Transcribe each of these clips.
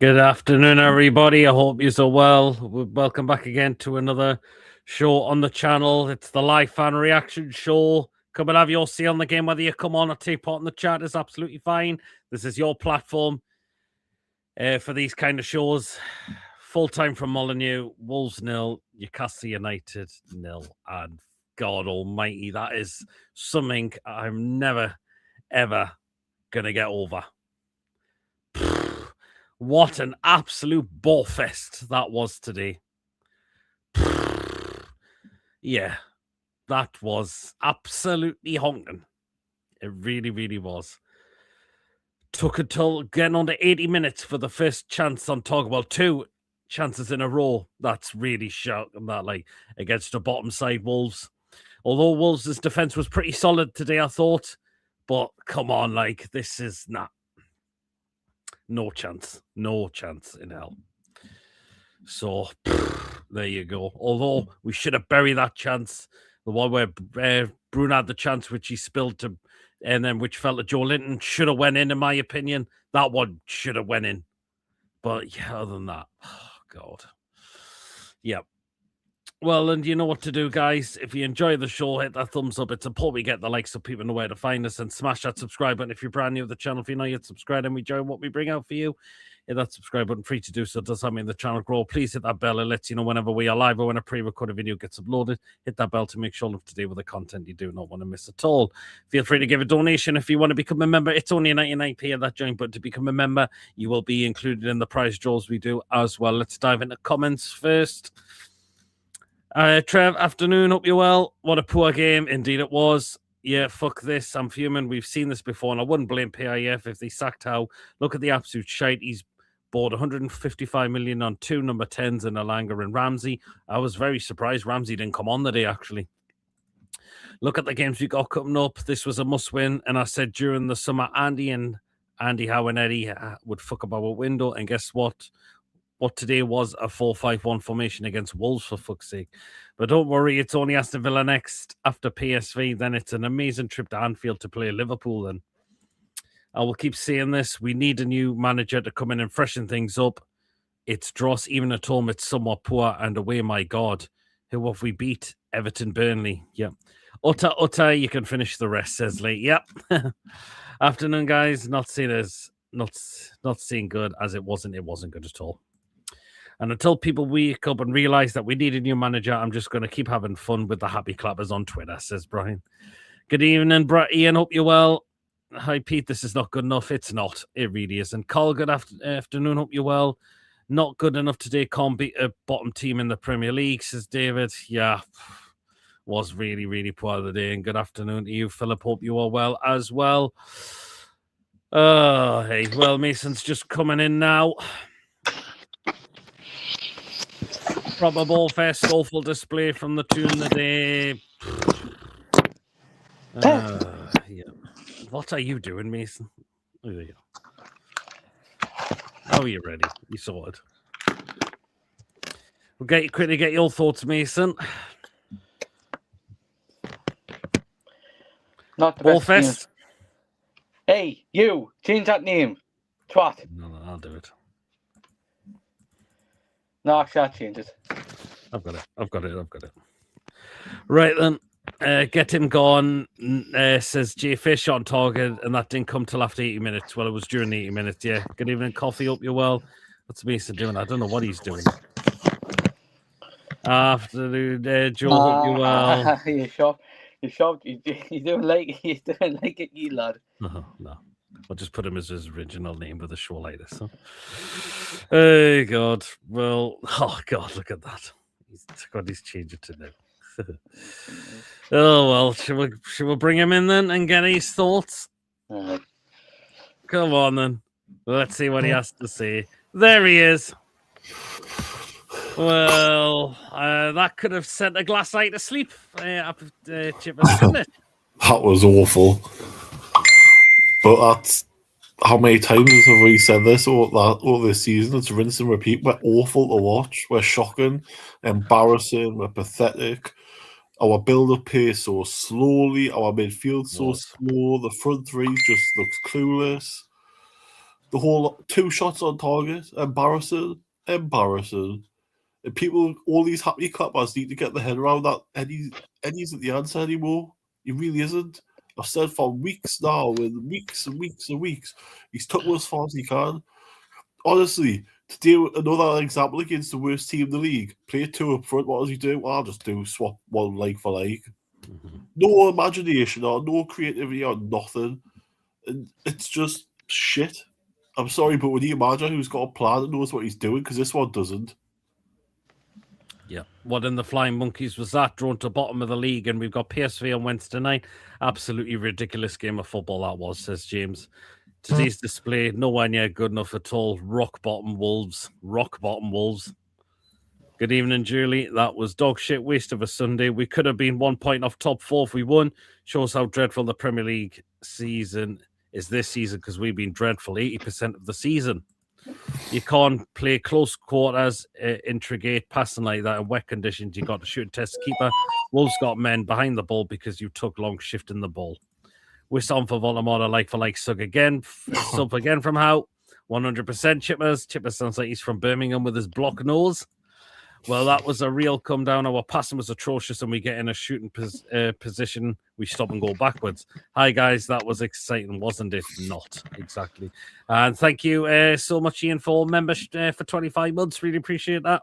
Good afternoon, everybody. I hope you're well. Welcome back again to another show on the channel. It's the live fan reaction show. Come and have your say on the game, whether you come on or take part in the chat is absolutely fine. This is your platform for these kind of shows. Full time from Molineux, Wolves 0, Newcastle United 0, and God Almighty, that is something I'm never ever gonna get over. What an absolute ball fest that was today. Yeah, that was absolutely honking. It really, really was. Took until getting on to 80 minutes for the first chance on target. Well, 2 chances in a row. That's really shocking, that, like, against the bottom side Wolves. Although Wolves' defence was pretty solid today, I thought. But come on, like, this is not. No chance. No chance in hell. So, there you go. Although we should have buried that chance. The one where Bruno had the chance, which he spilled to, and then which fell to Joe Linton, should have went in my opinion. That one should have went in. But yeah, other than that, oh, God. Yep. Well, and you know what to do, guys. If you enjoy the show, hit that thumbs up. It's important we get the likes so people know where to find us, and smash that subscribe button if you're brand new to the channel. If you're not yet subscribed and we enjoy what we bring out for you, hit that subscribe button. Free to do so. It does help me in the channel grow. Please hit that bell. It lets you know whenever we are live or when a pre-recorded video gets uploaded. Hit that bell to make sure you're up to date with the content you do not want to miss at all. Feel free to give a donation if you want to become a member. It's only 99p at that joint, but to become a member, you will be included in the prize draws we do as well. Let's dive into comments first. Trev, afternoon, hope you're well. What a poor game, indeed it was. Yeah, fuck this, I'm fuming. We've seen this before, and I wouldn't blame PIF if they sacked Howe. Look at the absolute shite. He's bought 155 million on 2 number 10s in Alanga and Ramsey. I was very surprised Ramsey didn't come on the day, actually. Look at the games we got coming up. This was a must-win, and I said during the summer, Andy, Howe, and Eddie would fuck up our window, and guess what? What today was a 4-5-1 formation against Wolves, for fuck's sake. But don't worry, it's only Aston Villa next after PSV. Then it's an amazing trip to Anfield to play Liverpool. And I will keep saying this. We need a new manager to come in and freshen things up. It's dross. Even at home, it's somewhat poor. And away, my God. Who have we beat? Everton, Burnley. Yep. Utter, you can finish the rest, says Lee. Yep. Afternoon, guys. Not seen good as it wasn't good at all. And until people wake up and realize that we need a new manager, I'm just going to keep having fun with the happy clappers on Twitter, says Brian. Good evening, Ian. Hope you're well. Hi, Pete. This is not good enough. It's not. It really isn't. Carl, good afternoon. Hope you're well. Not good enough today. Can't beat a bottom team in the Premier League, says David. Yeah, was really, really poor today. And good afternoon to you, Philip. Hope you are well as well. Oh, hey. Well, Mason's just coming in now. Proper ball fest, awful display from the tune the day. Yeah. What are you doing, Mason? There you go. Oh, you're ready. You saw it. We'll quickly get your thoughts, Mason. Not the ball best fest. Hey, you change that name, twat. No, I'll do it. No, actually, I'll change it. I've got it. Right then, get him gone, says J Fish on target, and that didn't come till after 80 minutes. Well, it was during the 80 minutes, yeah. Good evening, Coffee, hope you're well. What's Mason doing? I don't know what he's doing. Afternoon, Joe, hope you're well. You're shocked. You're doing like it, you lad. No. I'll just put him as his original name with a show like this. Huh? Hey, God. Well, oh, God, look at that. He's changed it to now. Oh, well, should we bring him in then and get his thoughts? Come on, then. Let's see what he has to say. There he is. Well, that could have sent a glass eye to sleep, Chippers, couldn't it? That was awful. But that's how many times have we said this all this season? It's rinse and repeat. We're awful to watch. We're shocking, embarrassing. We're pathetic. Our build-up pace so slowly. Our midfield so slow. The front three just looks clueless. The whole 2 shots on target, embarrassing. And people, all these happy clappers need to get their head around that Eddie isn't the answer anymore. He really isn't. I've said for weeks now, and weeks and weeks and weeks, he's took us as far as he can. Honestly, to do another example against the worst team in the league, play 2 up front, what does he do? Well, I'll just swap 1 like for like. No imagination or no creativity or nothing. And it's just shit. I'm sorry, but we need a manager who's got a plan and knows what he's doing, because this one doesn't. Yeah. What in the Flying Monkeys was that? Drawn to the bottom of the league, and we've got PSV on Wednesday night. Absolutely ridiculous game of football that was, says James. Today's display, nowhere near good enough at all. Rock bottom Wolves. Good evening, Julie. That was dog shit, waste of a Sunday. We could have been 1 point off top 4 if we won. Shows how dreadful the Premier League season is this season, because we've been dreadful 80% of the season. You can't play close quarters, intricate passing like that in wet conditions. You got to shoot and test the keeper. Wolves got men behind the ball because you took long shifting the ball. We're on for Voldemort, like for like, sub again from Howe. 100% Chippers. Chippers sounds like he's from Birmingham with his block nose. Well, that was a real come down. Our passing was atrocious, and we get in a shooting position. We stop and go backwards. Hi, guys. That was exciting, wasn't it? Not exactly. And thank you so much, Ian, for membership for 25 months. Really appreciate that.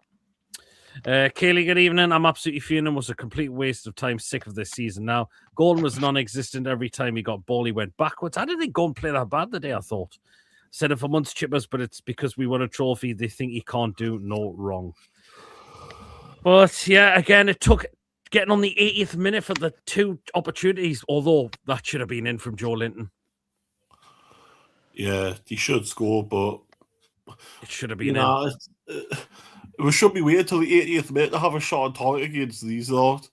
Kaylee, good evening. I'm absolutely fuming. It was a complete waste of time. Sick of this season now. Gordon was non-existent every time he got ball. He went backwards. I didn't think Gordon played that bad the day, I thought. Said it for months, Chippers, but it's because we won a trophy. They think he can't do no wrong. But yeah, again, it took getting on the 80th minute for the 2 opportunities, although that should have been in from Joe Linton. Yeah, he should score, but it should have been in. We should be waiting until the 80th minute to have a shot on target against these lot.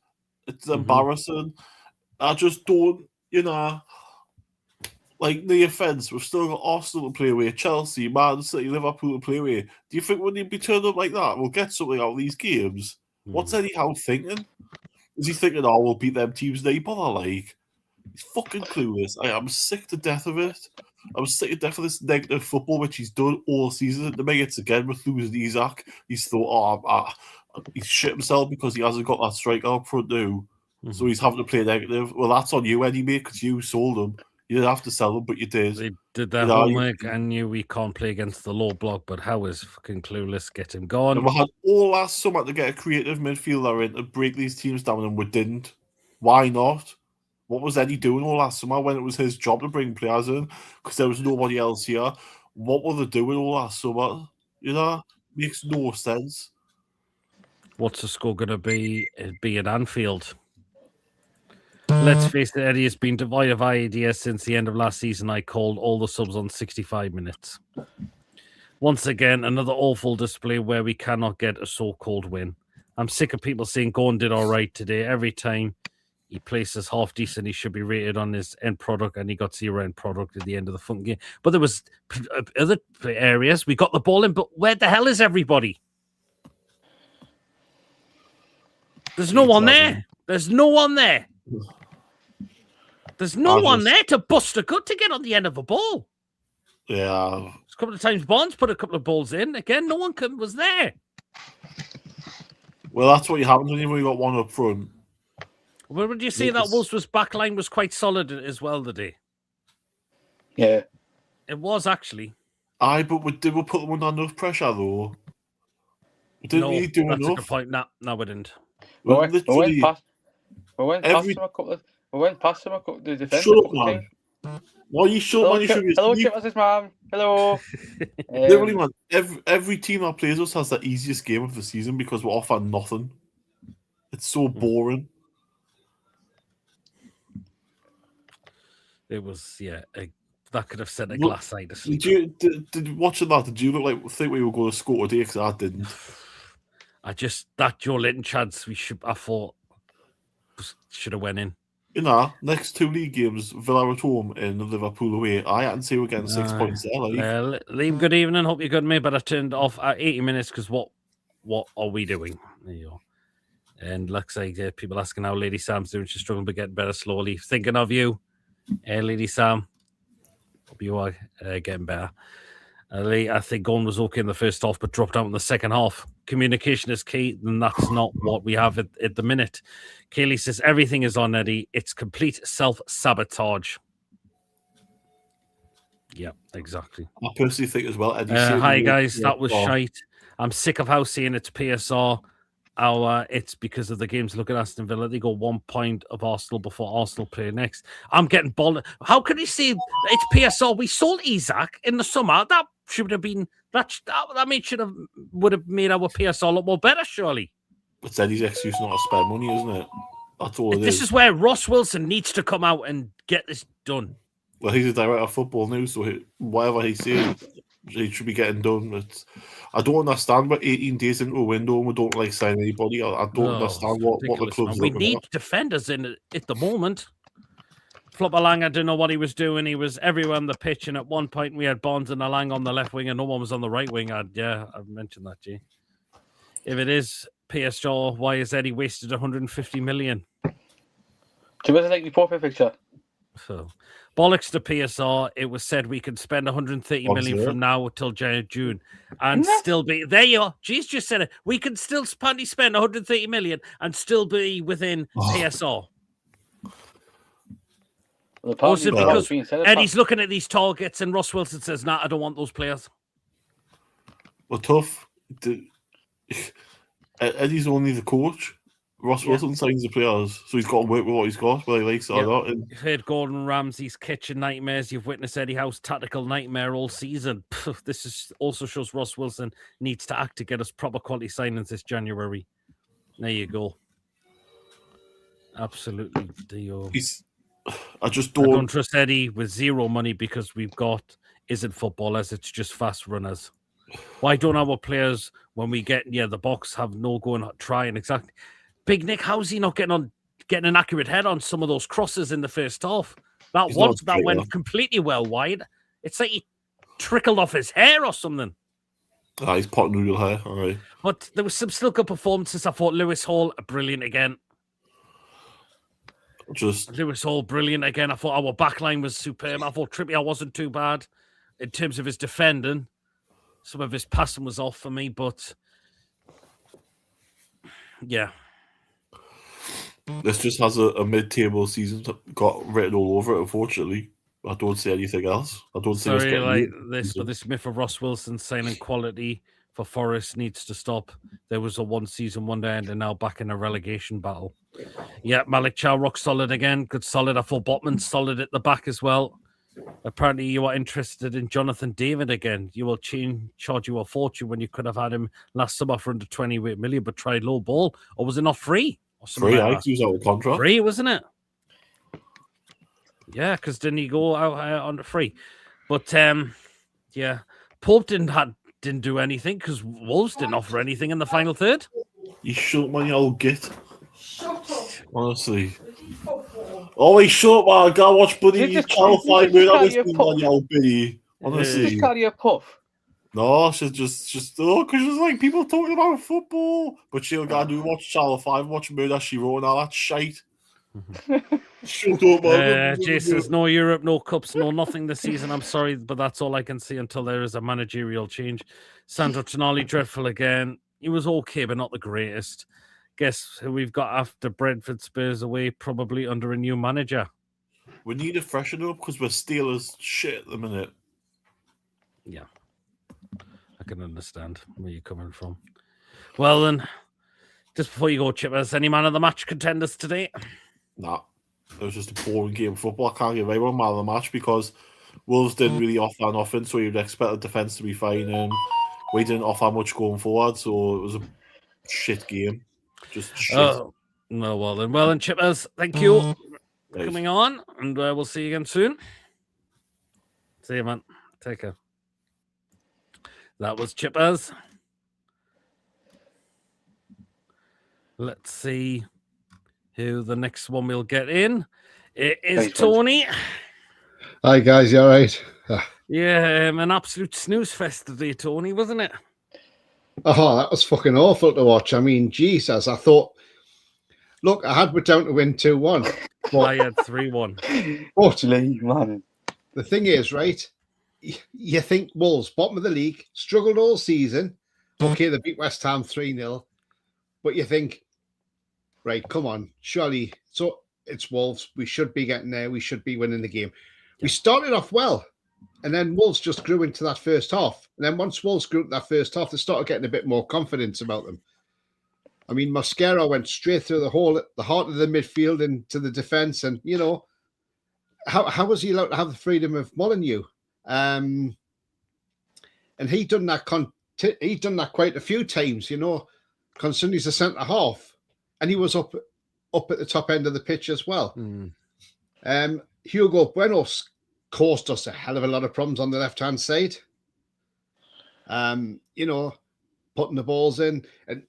It's embarrassing. I just don't, like, the offence, we've still got Arsenal to play with, Chelsea, Man City, Liverpool to play with. Do you think when he'd be turned up like that, we'll get something out of these games? What's Eddie Howe thinking? Is he thinking, oh, we'll beat them teams? They bother, like? He's fucking clueless. I'm sick to death of it. I'm sick to death of this negative football, which he's done all season. To me, it's again with losing Isaac. He's thought, he's shit himself because he hasn't got that striker up front now. So he's having to play negative. Well, that's on you, Eddie, mate, because you sold him. You didn't have to sell them, but you did. They did their homework and knew we can't play against the low block, but Howe is fucking clueless. Get him gone. And we had all last summer to get a creative midfielder in to break these teams down, and we didn't. Why not? What was Eddie doing all last summer when it was his job to bring players in? Because there was nobody else here. What were they doing all last summer? Makes no sense. What's the score going to be? It'd be at Anfield. Let's face it, Eddie has been devoid of ideas since the end of last season. I called all the subs on 65 minutes. Once again, another awful display where we cannot get a so-called win. I'm sick of people saying Gordon did all right today. Every time he places half decent, he should be rated on his end product, and he got 0 end product at the end of the fucking game. But there was other areas. We got the ball in, but where the hell is everybody? There's no one there. There's no one there. There's no one there to bust a gut to get on the end of a ball. Yeah. A couple of times Bonds put a couple of balls in. Again, no one was there. Well, that's what happens when you've only got one up front. Well, would you say that Wolves' back line was quite solid as well today? Yeah. It was, actually. Aye, but did we put them under enough pressure, though? We didn't really do that's enough. A good point. No, we didn't. We went past him a couple the defence. Shut up, man. Why you shut up, man? Hello, Chippers' mum. Hello. Literally, man, every team that plays us has the easiest game of the season because we're off at nothing. It's so boring. It was, that could have sent a glass side to sleep. Did watching that, did you think we were going to score today? Because I didn't. That Joe Linton chance, I thought should have went in. Next 2 league games, Villa at home and Liverpool away. I hadn't seen we're getting 6 points there. Liam, good evening. Hope you're good, mate. But I turned off at 80 minutes because what are we doing? There you go. And looks like people asking how Lady Sam's doing. She's struggling but getting better slowly. Thinking of you, Lady Sam. Hope you are getting better. I think Gordon was okay in the first half, but dropped out in the second half. Communication is key, and that's not what we have at the minute. Kaylee says, everything is on Eddie. It's complete self-sabotage. Yeah, exactly. I personally think as well, Eddie. Hi, guys. That was shite. I'm sick of Howe saying it's PSR. It's because of the games. Look at Aston Villa. They go 1 point of Arsenal before Arsenal play next. I'm getting bothered. How can he say it's PSR? We sold Isaac in the summer. That should have been would have made our PSR look more better, surely. It's Eddie's excuse not to spend money, isn't it? That's all it is. This is where Ross Wilson needs to come out and get this done. Well, he's a director of football now, so whatever he says, he should be getting done. I don't understand. We're 18 days into a window and we don't sign anybody. I don't understand what the club's We need defenders in it at the moment. Flopper-Lang, I don't know what he was doing. He was everywhere on the pitch, and at one point we had Bonds and Lang on the left wing and no one was on the right wing. I've mentioned that, G. If it is PSR, why has Eddie wasted 150 million? Do you want to take the profit picture? So, bollocks to PSR. It was said we could spend 130 million from now till June and still be there. You are. G's just said it. We can still spend 130 million and still be within PSR. Well, also because Eddie's looking at these targets and Ross Wilson says, "Nah, I don't want those players." Well, tough. Eddie's only the coach. Ross Wilson signs the players, so he's got to work with what he's got, whether he likes it or not. And you've heard Gordon Ramsay's kitchen nightmares. You've witnessed Eddie Howe's tactical nightmare all season. This also shows Ross Wilson needs to act to get us proper quality signings this January. There you go. Absolutely, Dio. I don't trust Eddie with zero money because we've got isn't footballers, it's just fast runners. Why don't our players, when we get the box, have no go and try and exactly? Big Nick, how's he not getting an accurate head on some of those crosses in the first half? That went completely well wide. It's like he trickled off his hair or something. He's pot noodle hair, all right. But there was some still good performances. I thought Lewis Hall, brilliant again. Lewis Hall, brilliant again. I thought our backline was superb. I thought Trippier wasn't too bad in terms of his defending. Some of his passing was off for me, but yeah. This just has a mid-table season got written all over it, unfortunately. I don't say anything else. I don't say but this myth of Ross Wilson signing quality for Forest needs to stop. There was a one-season wonder and now back in a relegation battle. Yeah, Malik Chow, rock solid again. Good solid. I thought Botman solid at the back as well. Apparently you are interested in Jonathan David again. You will charge you a fortune when you could have had him last summer for under 28 million, but tried low ball. Or was it not free? Free, I think he was out of contract. Free, wasn't it? Yeah, because didn't he go out on the free? But Pope didn't do anything because Wolves didn't offer anything in the final third. You shut my old git. Shut up. Honestly. Oh, he shut up, man. Go watch Buddy. You can't find me. That was my old Buddy. Honestly. Just carry a puff. No, she's just because it's like people talking about football, but she'll go do watch Channel 5, watch Murder She Wrote, and all that shite. Shut up, man. Jason's no Europe, no cups, no nothing this season. I'm sorry, but that's all I can see until there is a managerial change. Sandro Tonali, dreadful again. He was okay, but not the greatest. Guess who we've got after Brentford Spurs away, probably under a new manager. We need to freshen up because we're Steelers shit at the minute. Yeah. I can understand where you're coming from. Well, then, just before you go, Chippers, any man of the match contenders today? Nah, it was just a boring game of football. I can't give anyone man of the match because Wolves didn't really offer nothing, so you'd expect the defence to be fine, and we didn't offer much going forward, so it was a shit game. Just shit. No, well then, Chippers, thank you for coming on, and we'll see you again soon. See you, man. Take care. That was Chippers. Let's see who the next one we'll get in. It is Tony. Hi, guys. You all right? Yeah, an absolute snooze fest today, Tony, wasn't it? Oh, that was fucking awful to watch. I mean, Jesus, I thought, look, I had Wood down to win 2-1. I had 3-1. But man. The thing is, right, you think Wolves, bottom of the league, struggled all season. Okay, they beat West Ham 3-0. But you think, right, come on, surely. So it's Wolves. We should be getting there. We should be winning the game. Yeah. We started off well. And then Wolves just grew into that first half. And then once Wolves grew into that first half, they started getting a bit more confidence about them. I mean, Mosquera went straight through the heart of the midfield into the defence. And, you know, how was he allowed to have the freedom of Molineux? And he'd done that quite a few times, you know, considering he's a centre half. And he was up at the top end of the pitch as well. Hugo Buenos caused us a hell of a lot of problems on the left-hand side. You know, putting the balls in. And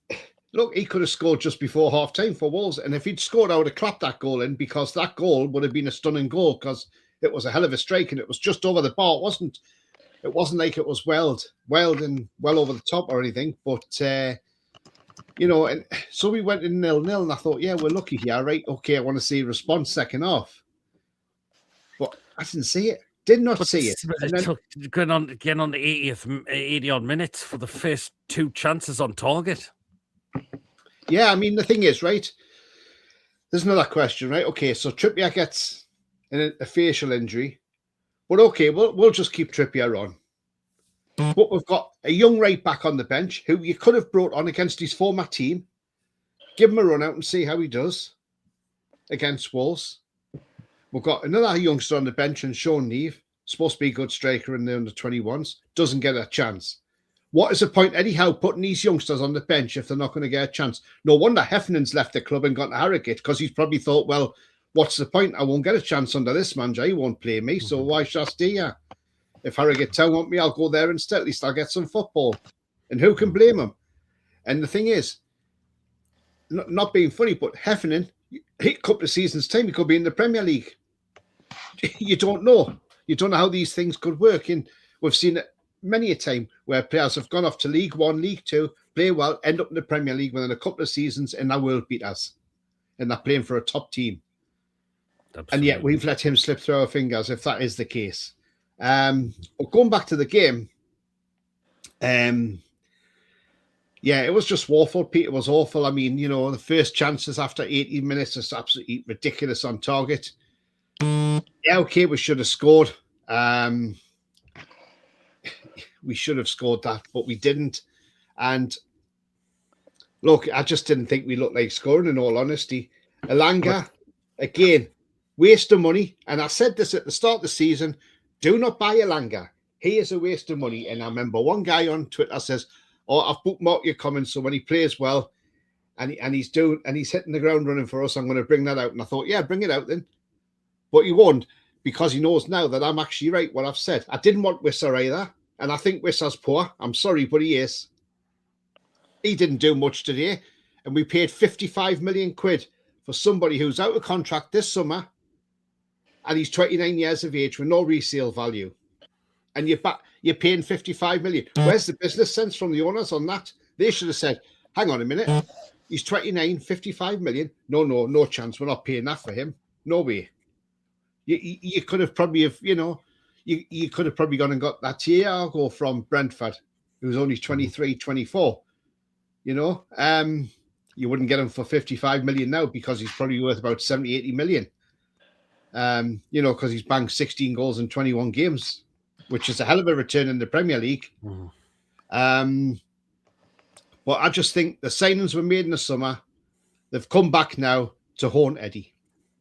look, he could have scored just before half-time for Wolves. And if he'd scored, I would have clapped that goal in, because that goal would have been a stunning goal, because it was a hell of a strike and it was just over the bar. It wasn't like it was welled and well over the top or anything. But, you know, and so we went in 0-0 and I thought, yeah, we're lucky here, right? Okay, I want to see a response second half. But I didn't see it. Did not see it. It took getting on the 80 odd minutes for the first two chances on target. Yeah, I mean, the thing is, right, there's another question, right? Okay, so Trippier gets a facial injury. But okay, we'll just keep Trippier on. But we've got a young right back on the bench who you could have brought on against his former team. Give him a run out and see how he does against Wolves. We've got another youngster on the bench, and Sean Neve, supposed to be a good striker in the under-21s, doesn't get a chance. What is the point, Eddie Howe, putting these youngsters on the bench if they're not going to get a chance? No wonder Heffernan's left the club and gone to Harrogate, because he's probably thought, well, what's the point? I won't get a chance under this manager. He won't play me, so why should I stay here? If Harrogate Town want me, I'll go there instead. At least I'll get some football. And who can blame him? And the thing is, not being funny, but Heffernan, a couple of seasons' time, he could be in the Premier League. You don't know. You don't know how these things could work. And we've seen it many a time where players have gone off to League One, League Two, play well, end up in the Premier League within a couple of seasons, and they're world beaters. And they're playing for a top team. Absolutely. And yet we've let him slip through our fingers if that is the case. But going back to the game, yeah, it was just awful. Peter was awful. I mean, you know, the first chances after 18 minutes is absolutely ridiculous on target. Yeah, okay, we should have scored. We should have scored that, but we didn't. And look, I just didn't think we looked like scoring, in all honesty. Elanga, again, waste of money. And I said this at the start of the season, do not buy Elanga. He is a waste of money. And I remember one guy on Twitter says, oh, I've bookmarked your comments, so when he plays well and he's hitting the ground running for us, I'm going to bring that out. And I thought, yeah, bring it out then. But he won't, because he knows now that I'm actually right what I've said. I didn't want Wisser either, and I think Wisser's poor. I'm sorry, but he is. He didn't do much today, and we paid 55 million quid for somebody who's out of contract this summer, and he's 29 years of age with no resale value. And you're paying 55 million. Where's the business sense from the owners on that? They should have said, hang on a minute, he's 29, 55 million. No chance. We're not paying that for him. No way. You could have probably, you could have probably gone and got that Thiago from Brentford, who's only 23, 24. You wouldn't get him for 55 million now, because he's probably worth about 70, 80 million. Because he's banged 16 goals in 21 games, which is a hell of a return in the Premier League. But I just think the signings were made in the summer. They've come back now to haunt Eddie.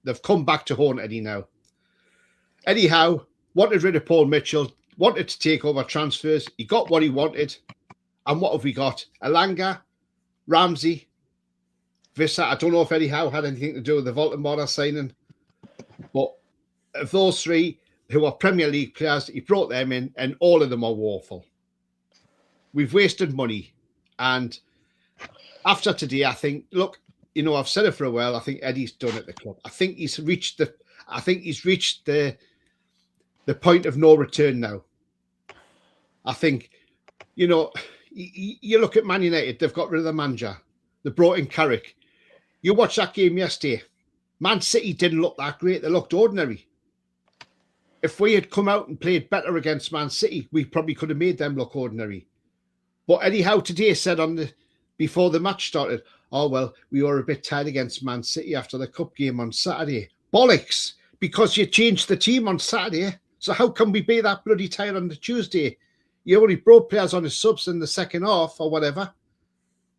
They've come back to haunt Eddie now. Eddie Howe wanted rid of Paul Mitchell, wanted to take over transfers. He got what he wanted. And what have we got? Elanga, Ramsey, Visser. I don't know if Eddie Howe had anything to do with the Baltimore signing. But of those three who are Premier League players, he brought them in, and all of them are woeful. We've wasted money. And after today, I think, look, I've said it for a while. I think Eddie's done at the club. I think he's reached the point of no return now. I think, you look at Man United, they've got rid of the manager. They brought in Carrick. You watched that game yesterday. Man City didn't look that great. They looked ordinary. if we had come out and played better against Man City, we probably could have made them look ordinary. But Eddie Howe today said before the match started, oh, well, we were a bit tired against Man City after the cup game on Saturday. Bollocks, because you changed the team on Saturday. So how can we be that bloody tired on the Tuesday? You only brought players on his subs in the second half or whatever.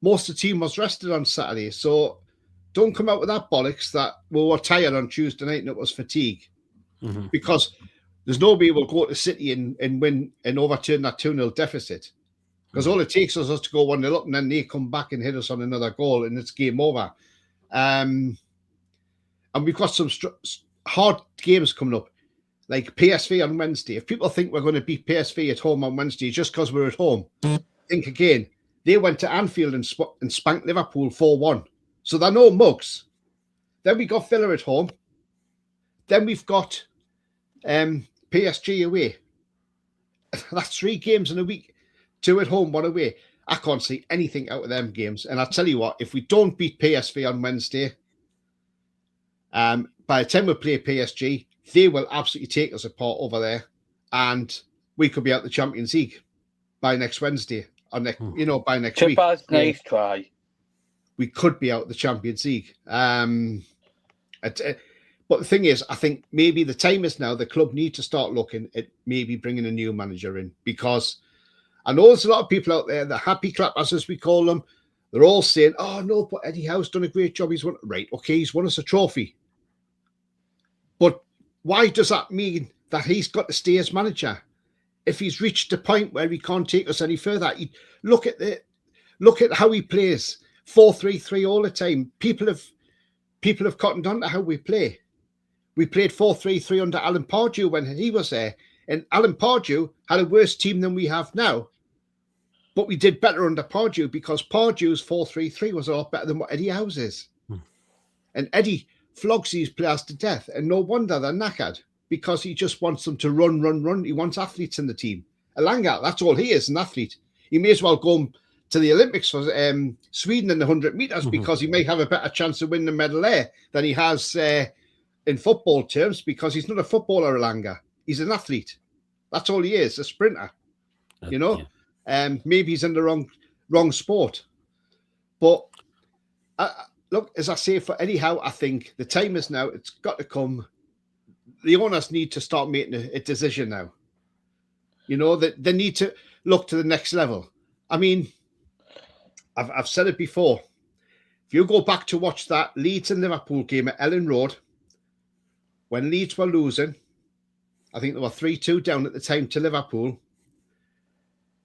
Most of the team was rested on Saturday. So don't come out with that bollocks that we were tired on Tuesday night and it was fatigue. Mhm. Because there's nobody will go to City and win and overturn that 2-0 deficit. Because all it takes is us to go 1-0 up and then they come back and hit us on another goal and it's game over. And we've got some hard games coming up, like PSV on Wednesday. If people think we're going to beat PSV at home on Wednesday just because we're at home, think again. They went to Anfield and spanked Liverpool 4-1. So they're no mugs. Then we got Villa at home. Then we've got PSG away. That's 3 games in a week. 2 at home, 1 away. I can't see anything out of them games. And I'll tell you what, if we don't beat PSV on Wednesday, by the time we play PSG, they will absolutely take us apart over there. And we could be out the Champions League by next Wednesday. Or by next week. Nice try. We could be out the Champions League. But the thing is, I think maybe the time is now. The club need to start looking at maybe bringing a new manager in, because I know there's a lot of people out there, the happy clappers as we call them. They're all saying, "Oh no, but Eddie Howe's done a great job. He's won he's won us a trophy." But why does that mean that he's got to stay as manager if he's reached a point where he can't take us any further? Look at how he plays 4-3-3 all the time. People have cottoned on to how we play. We played 4-3-3 under Alan Pardew when he was there, and Alan Pardew had a worse team than we have now. But we did better under Pardew because Pardew's 4-3-3 was a lot better than what Eddie Howe's is. And Eddie flogs these players to death, and no wonder they're knackered, because he just wants them to run. He wants athletes in the team. Elanga, that's all he is, an athlete. He may as well go to the Olympics for Sweden in the 100 metres because he may have a better chance of winning a medal there than he has in football terms, because he's not a footballer, Elanga. He's an athlete. That's all he is, a sprinter. Maybe he's in the wrong sport. But look, as I say, for Eddie Howe, I think the time is now. It's got to come. The owners need to start making a decision now. That they need to look to the next level. I mean, I've said it before. If you go back to watch that Leeds and Liverpool game at Ellen Road, when Leeds were losing, I think they were 3-2 down at the time to Liverpool,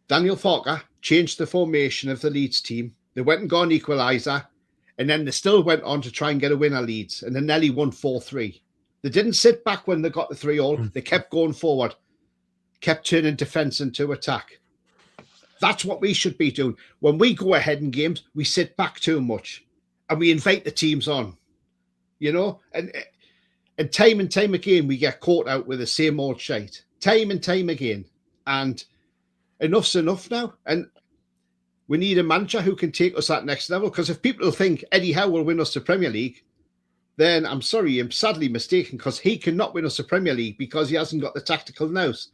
Daniel Farker changed the formation of the Leeds team. They went and got an equaliser, and then they still went on to try and get a win at Leeds, and then nearly won 4-3. They didn't sit back when they got the 3-all. They kept going forward, kept turning defence into attack. That's what we should be doing. When we go ahead in games, we sit back too much and we invite the teams on, and time again, we get caught out with the same old shite. Time and time again. And enough's enough now. And we need a manager who can take us that next level. Because if people think Eddie Howe will win us the Premier League, then I'm sorry, I'm sadly mistaken, because he cannot win us the Premier League because he hasn't got the tactical nous.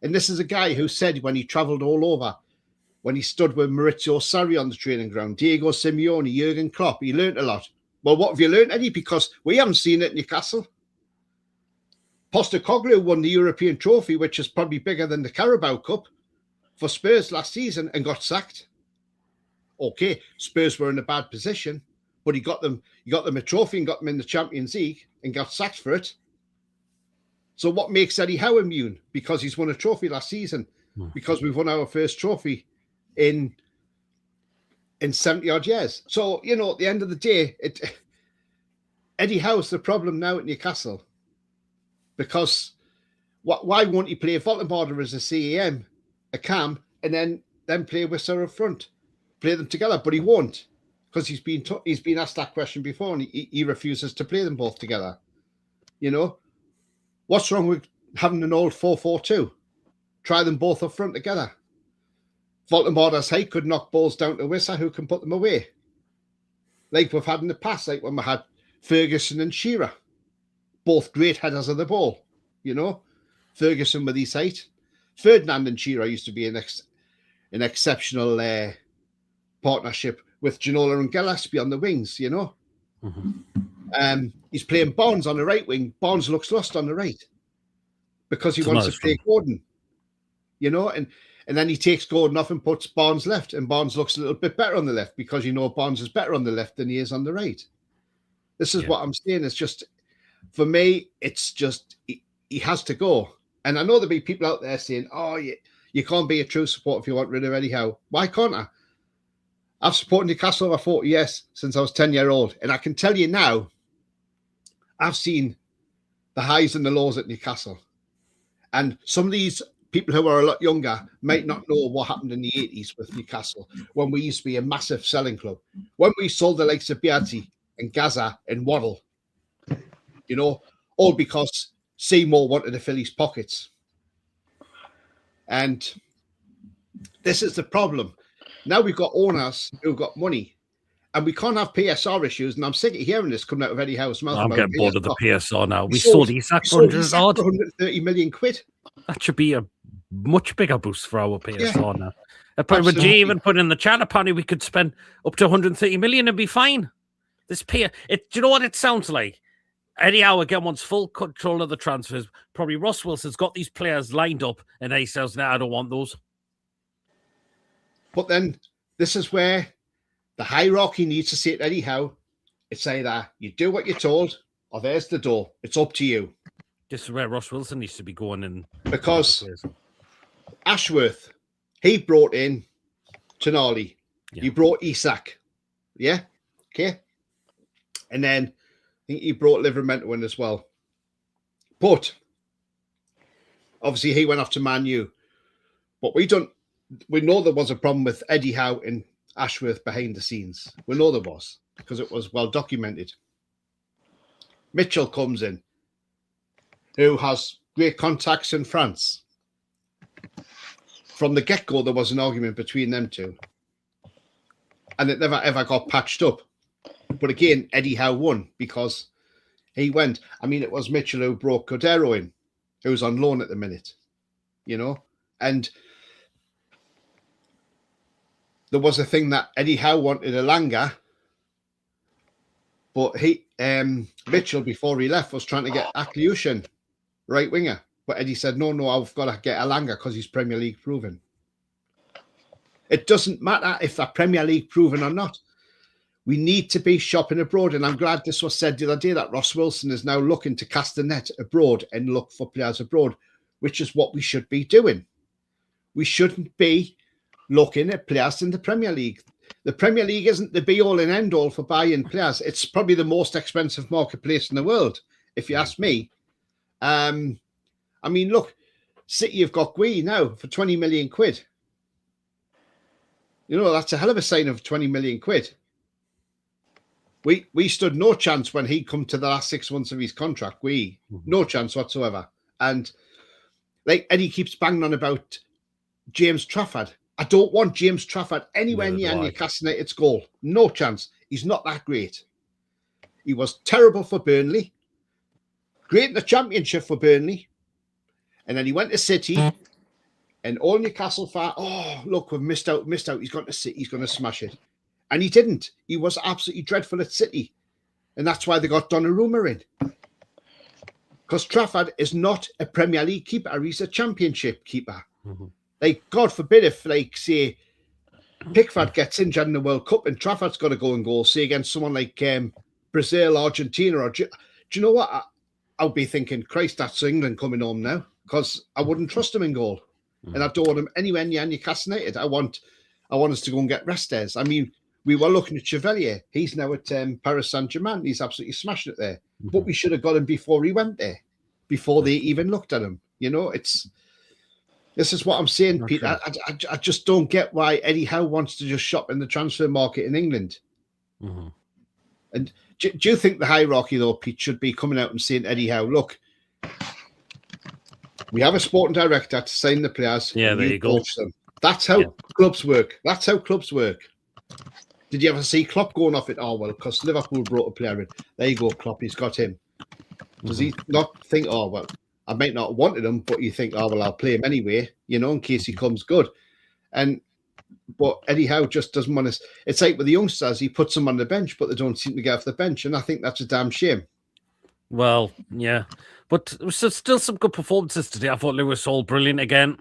And this is a guy who said when he travelled all over, when he stood with Maurizio Sarri on the training ground, Diego Simeone, Jurgen Klopp, he learnt a lot. Well, what have you learnt, Eddie? Because we haven't seen it in Newcastle. Postecoglou won the European trophy, which is probably bigger than the Carabao Cup, for Spurs last season and got sacked. Okay, Spurs were in a bad position, but he got them a trophy and got them in the Champions League and got sacked for it. So what makes Eddie Howe immune? Because he's won a trophy last season. Because we've won our first trophy in 70-odd years. So, at the end of the day, Eddie Howe's the problem now at Newcastle. Because why won't he play Voldemort as a CAM, a cam, and then play Whistler up front? Play them together, but he won't. Because he's been asked that question before, and he refuses to play them both together. What's wrong with having an old 4-4-2? Try them both up front together. Voldemort as he could knock balls down to Whistler, who can put them away. Like we've had in the past, like when we had Ferguson and Shearer. Both great headers of the ball, Ferguson with his height. Ferdinand and Shearer used to be an exceptional partnership with Ginola and Gillespie on the wings, you know. He's playing Barnes on the right wing. Barnes looks lost on the right because he wants to play Gordon, you know, and then he takes Gordon off and puts Barnes left, and Barnes looks a little bit better on the left because, you know, Barnes is better on the left than he is on the right. This is what I'm saying. It's just, for me, it's just, he has to go. And I know there'll be people out there saying, oh, you can't be a true supporter if you want rid of Eddie Howe. Why can't I? I've supported Newcastle over 40 years since I was 10-year old. And I can tell you now, I've seen the highs and the lows at Newcastle. And some of these people who are a lot younger might not know what happened in the 80s with Newcastle, when we used to be a massive selling club. When we sold the likes of Biazzi and Gaza and Waddle, you know, all because Seymour wanted to fill his pockets. And this is the problem. Now we've got owners who've got money, and we can't have PSR issues. And I'm sick of hearing this coming out of Eddie Howe's mouth. I'm getting bored of the PSR now. We sold sold Isak for 130 million quid. That should be a much bigger boost for our PSR now. Absolutely. Would you even put in the chat, apparently we could spend up to 130 million and be fine. This do you know what it sounds like? Eddie Howe again wants full control of the transfers. Probably Ross Wilson's got these players lined up, and he says, "No, I don't want those." But then this is where the hierarchy needs to say to Eddie Howe, it's either you do what you're told, or there's the door. It's up to you. This is where Ross Wilson needs to be going in. Because Ashworth, he brought in Tonali. Yeah. He brought Isak. Yeah? Okay. And then I think he brought Livramento in as well. But obviously he went off to Man U. But we know there was a problem with Eddie Howe and Ashworth behind the scenes. We know there was, because it was well documented. Mitchell comes in, who has great contacts in France. From the get-go, there was an argument between them two. And it never, ever got patched up. But again, Eddie Howe won because he went. I mean, it was Mitchell who brought Cordero in, who's on loan at the minute, you know. And there was a thing that Eddie Howe wanted Elanga, but Mitchell, before he left, was trying to get Akliushin, right winger. But Eddie said, no, I've got to get Elanga because he's Premier League proven. It doesn't matter if they're Premier League proven or not. We need to be shopping abroad. And I'm glad this was said the other day that Ross Wilson is now looking to cast the net abroad and look for players abroad, which is what we should be doing. We shouldn't be looking at players in the Premier League. The Premier League isn't the be-all and end-all for buying players. It's probably the most expensive marketplace in the world, if you ask me. I mean, look, City have got Gui now for 20 million quid. You know, that's a hell of a sign of 20 million quid. We stood no chance when he come to the last 6 months of his contract. No chance whatsoever. And like Eddie keeps banging on about James Trafford. I don't want James Trafford anywhere near Newcastle United's goal. No chance. He's not that great. He was terrible for Burnley. Great in the Championship for Burnley. And then he went to City. And all Newcastle fans, oh, look, we've missed out. He's gone to City. He's going to smash it. And he didn't. He was absolutely dreadful at City. And that's why they got Donnarumma in. Because Trafford is not a Premier League keeper. He's a Championship keeper. Mm-hmm. Like, God forbid if, like, say, Pickford gets injured in the World Cup and Trafford's got to go and goal, say, against someone like Brazil, Argentina, or... Do you know what? I'll be thinking, Christ, that's England coming home now. Because I wouldn't trust him in goal. Mm-hmm. And I don't want him anywhere near Newcastle United. I want us to go and get Restes. I mean... We were looking at Chevalier. He's now at Paris Saint-Germain. He's absolutely smashed it there. Mm-hmm. But we should have got him before he went there, before they even looked at him. You know, this is what I'm saying, okay. Pete. I just don't get why Eddie Howe wants to just shop in the transfer market in England. Mm-hmm. And do you think the hierarchy, though, Pete, should be coming out and saying, Eddie Howe, look, we have a sporting director to sign the players. Yeah, there you go. Them. That's how clubs work. That's how clubs work. Did you ever see Klopp going off it? Oh, well, because Liverpool brought a player in. There you go, Klopp. He's got him. Does he not think, oh, well, I might not have wanted him, but you think, oh, well, I'll play him anyway, in case he comes good. But Eddie Howe just doesn't want to. It's like with the youngsters, he puts them on the bench, but they don't seem to get off the bench. And I think that's a damn shame. Well, yeah. But there was still some good performances today. I thought Lewis Hall brilliant again.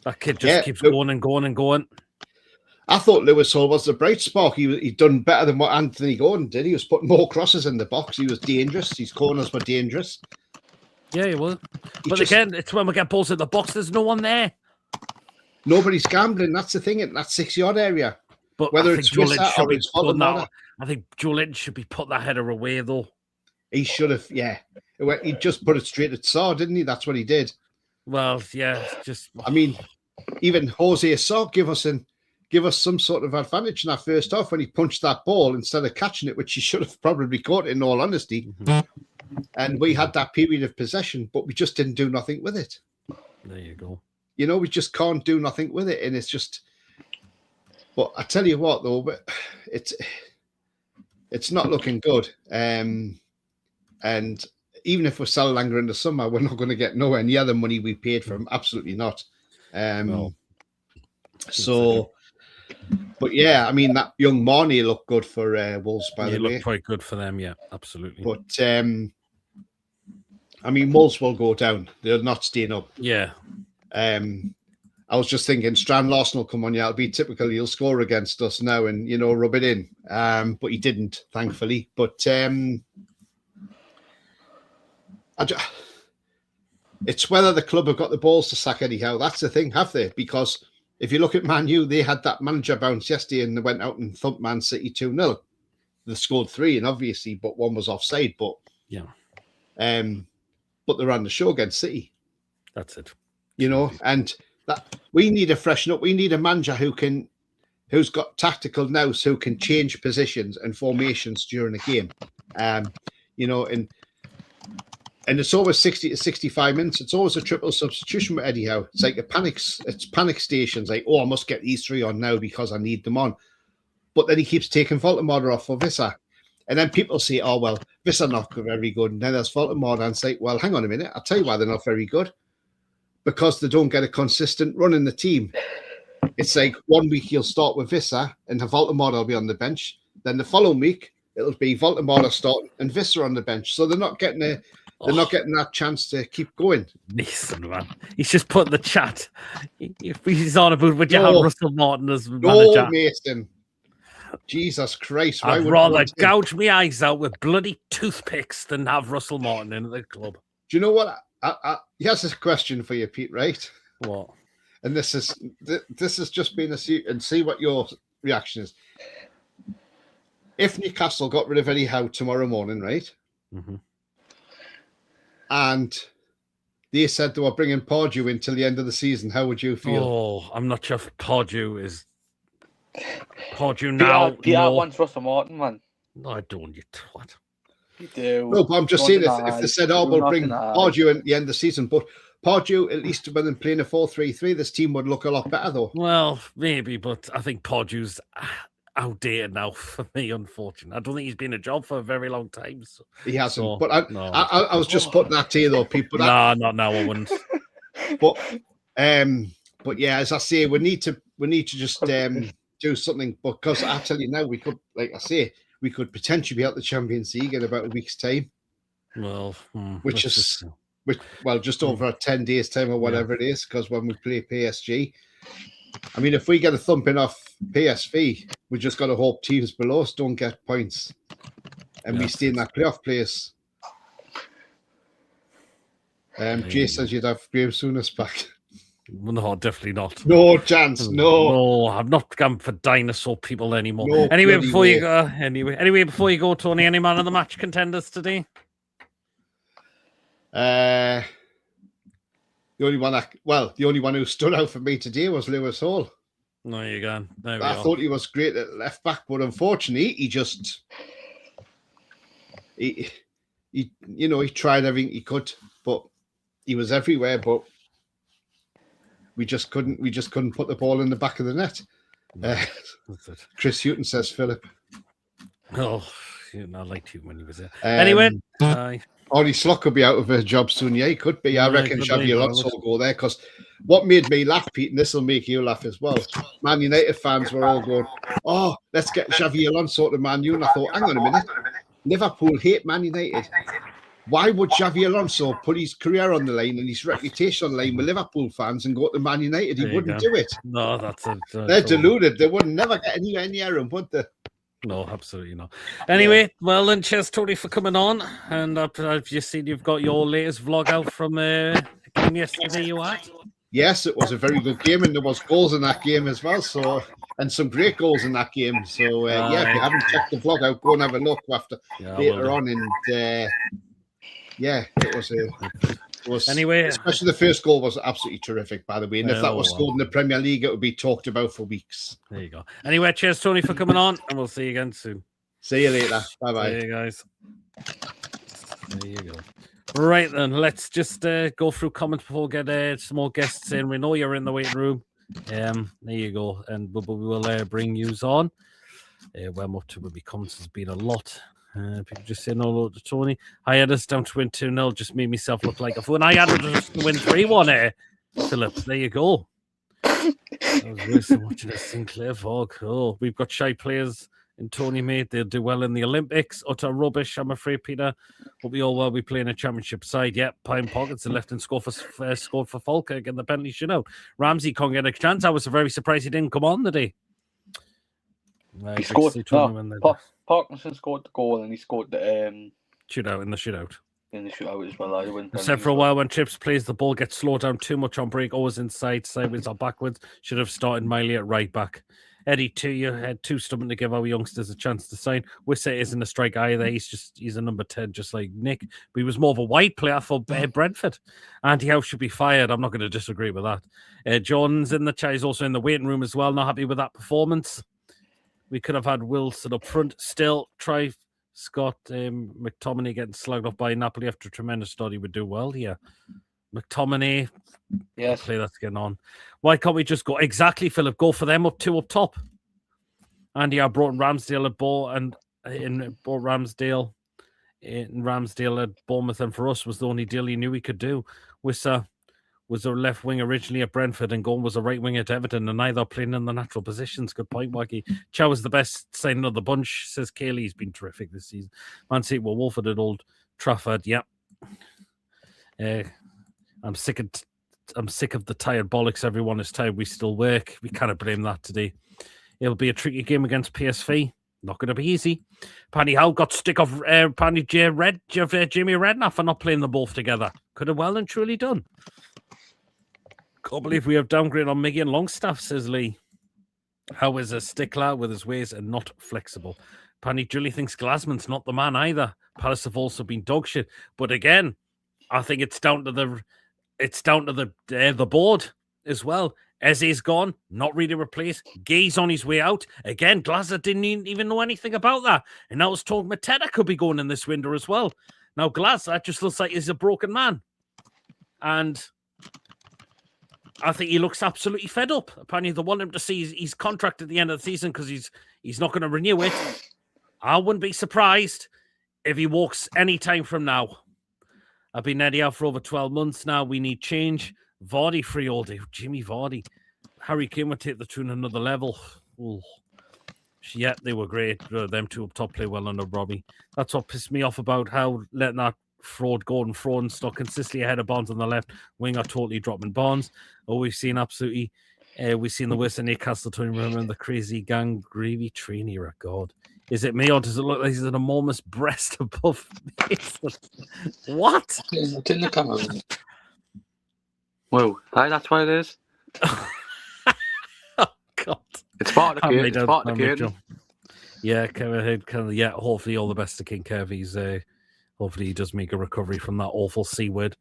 That kid just keeps going and going and going. I thought Lewis Hall was the bright spark. He'd done better than what Anthony Gordon did. He was putting more crosses in the box. He was dangerous. His corners were dangerous. Yeah, he was. But again, it's when we get balls in the box, there's no one there. Nobody's gambling. That's the thing in that 6-yard area. But whether it's Wissa or it's Voldemort, I think Joe Lynch should be put that header away, though. He should have, yeah. He just put it straight at Saw, didn't he? That's what he did. Well, yeah, just. I mean, even Jose Saw give us some sort of advantage in that first half when he punched that ball instead of catching it, which he should have probably caught it, in all honesty. Mm-hmm. And we had that period of possession, but we just didn't do nothing with it. There you go. We just can't do nothing with it, and it's just. But I tell you what, though, it's not looking good. And even if we sell Langer in the summer, we're not going to get nowhere near the money we paid for him. Absolutely not. No. So, but yeah, I mean, that young Marnie looked good for Wolves, by the way. He looked quite good for them, yeah, absolutely. But, I mean, Wolves will go down. They're not staying up. Yeah. I was just thinking, Strand Larson will come on. Yeah, it'll be typical. He'll score against us now and, rub it in. But he didn't, thankfully. But it's whether the club have got the balls to sack Eddie Howe. That's the thing, have they? Because if you look at Man U, they had that manager bounce yesterday and they went out and thumped Man City 2-0. They scored 3, and obviously, but one was offside. But yeah, but they ran the show against City. That's it. And that we need a freshen up. We need a manager who's got tactical nous, who can change positions and formations during a game. And it's always 60 to 65 minutes. It's always a triple substitution with Eddie Howe. It's like it's panic stations. Like, I must get these 3 on now because I need them on. But then he keeps taking Voldemort off for Wissa. And then people say, oh, well, Wissa not very good. And then there's Voldemort, and say, well, hang on a minute. I'll tell you why they're not very good. Because they don't get a consistent run in the team. It's like 1 week you'll start with Wissa and Voldemort will be on the bench. Then the following week it'll be Voldemort starting and Wissa on the bench. So they're not getting that chance to keep going. Listen, man, he's just put in the chat. He's on about would you have Russell Martin as manager? No, Mason. Jesus Christ! I'd rather gouge my eyes out with bloody toothpicks than have Russell Martin in the club. Do you know what? Here's a question for you, Pete, right? What? And this has just been and see what your reaction is. If Newcastle got rid of Eddie Howe tomorrow morning, right? Mm-hmm. And they said they were bringing Pardew in till the end of the season, how would you feel? Oh, I'm not sure if Pardew is... Pardew now... Pierre wants Russell Martin, man. No, I don't, you twat. You do. No, but I'm just saying if they said, we'll bring Pardew at the end of the season, but Pardew, at least when they're playing a 4-3-3, this team would look a lot better, though. Well, maybe, but I think Pardew's outdated now for me, unfortunately. I don't think he's been a job for a very long time. So. He hasn't. So, but I was just putting that to you, though, people. Not now, I wouldn't. But yeah, as I say, we need to just do something, because I tell you now, we could, like I say, we could potentially be out the Champions League in about a week's time. Well, just over 10 days' time or whatever it is, because when we play PSG, I mean, if we get a thumping off PSV, we just got to hope teams below us don't get points, and we stay in that playoff place. Jay says you'd have Graham Souness back. No, definitely not. No chance. No, I'm not going for dinosaur people anymore. No, anyway, before you go, Tony, any man of the match contenders today? The only one who stood out for me today was Lewis Hall. There you go. I thought he was great at left back, but unfortunately, he tried everything he could, but he was everywhere. But we just couldn't put the ball in the back of the net. Chris Hutton says, Philip. Oh, I liked him when he was there. Anyway, Arnie Slot could be out of a job soon. Yeah, he could be. I Yeah, reckon could Xavi be, well, Alonso will go there because what made me laugh, Pete, and this will make you laugh as well. Man United fans were all going, "Oh, let's get Xavi Alonso to Man U," and I thought, "Hang on a minute, Liverpool hate Man United. Why would Xavi Alonso put his career on the line and his reputation on the line with Liverpool fans and go to Man United? He There you wouldn't go. do it. No, that's it. They're deluded. They would never get anywhere near him, would they?" No, absolutely not. Anyway, well then, cheers, Tony, for coming on. And I've just seen you've got your latest vlog out from a game yesterday you had. Yes, it was a very good game, and there was goals in that game as well. So, and some great goals in that game. So, yeah, if you haven't checked the vlog out, go and have a look after later on. And yeah, it was anyway. Especially the first goal was absolutely terrific, by the way. And if that was scored in the Premier League, it would be talked about for weeks. There you go. Anyway, cheers, Tony, for coming on, and we'll see you again soon. See you later. Bye bye. There you guys. There you go. Right then, let's just go through comments before we get some more guests in. We know you're in the waiting room. There you go, and we'll bring yous on. Well, up to maybe comments has been a lot. People just saying hello to Tony. I had us down to win 2-0, just made myself look like a fool. And I had us to win 3-1. Philip, there you go. I was really watching this Sinclair Fog. Oh, we've got shy players in Tony, mate. They'll do well in the Olympics. Utter rubbish, I'm afraid, Peter. Hope we all will be playing a championship side. Yep, Pine Pockets and left and scored for Falkirk in the penalty shootout. Ramsey can't get a chance. I was very surprised he didn't come on today. He scored. Parkinson scored the goal, and he scored the shootout in the shootout. In the shootout as well. I said for a while when Chips plays, the ball gets slowed down too much on break, always inside, sideways or backwards. Should have started Miley at right back. Eddie, you had too stubborn to give our youngsters a chance to sign. Wissa isn't a strike either. He's a number 10, just like Nick. But he was more of a wide player for Brentford. Andy Howe should be fired. I'm not going to disagree with that. John's in the chat. He's also in the waiting room as well. Not happy with that performance. We could have had Wilson up front. Still, try Scott McTominay getting slugged off by Napoli after a tremendous start. He would do well here. McTominay, yes, play that's getting on. Why can't we just go exactly, Philip? Go for them up top. Andy, I brought Ramsdale at Ramsdale at Bournemouth, and for us was the only deal he knew he could do. Wissa was a left wing originally at Brentford, and Gordon was a right wing at Everton, and neither playing in the natural positions. Good point, Wacky. Chow is the best signing of the bunch, says Kaylee. He's been terrific this season. Man City were Wolford at Old Trafford. Yep. I'm sick of the tired bollocks. Everyone is tired. We still work. We cannot blame that today. It'll be a tricky game against PSV. Not going to be easy. Paddy Howe got stick off Jamie Redknapp for not playing them both together. Could have well and truly done. Can't believe we have downgraded on Miggy and Longstaff, says Lee. Howe is a stickler with his ways and not flexible. Paddy Julie thinks Glasman's not the man either. Palace have also been dog shit. But again, I think it's down to the board as well. Eze's gone, not really replaced. Gay's on his way out. Again, Glasser didn't even know anything about that. And now it's told Mateta could be going in this window as well. Now Glasser just looks like he's a broken man. And I think he looks absolutely fed up. Apparently they want him to see his contract at the end of the season because he's not going to renew it. I wouldn't be surprised if he walks any time from now. I've been Eddie out for over 12 months now. We need change. Vardy free all day. Jimmy Vardy. Harry Kane would take the tune another level. Ooh. Yeah, they were great. Them two up top play well under Robbie. That's what pissed me off about how letting that Gordon Fraud stuck consistently ahead of Barnes on the left. Winger totally dropping Barnes. Oh, we've seen absolutely... we've seen the worst in Newcastle. Remember the crazy gang gravy train era. God. Is it me or does it look like he's an enormous breast above me? What? It's in the camera. Whoa, that's what it is. Oh, God. It's part of the kid. It's part of the kid. Yeah, Kevin, yeah, hopefully all the best to King Kev. He's, hopefully he does make a recovery from that awful C word.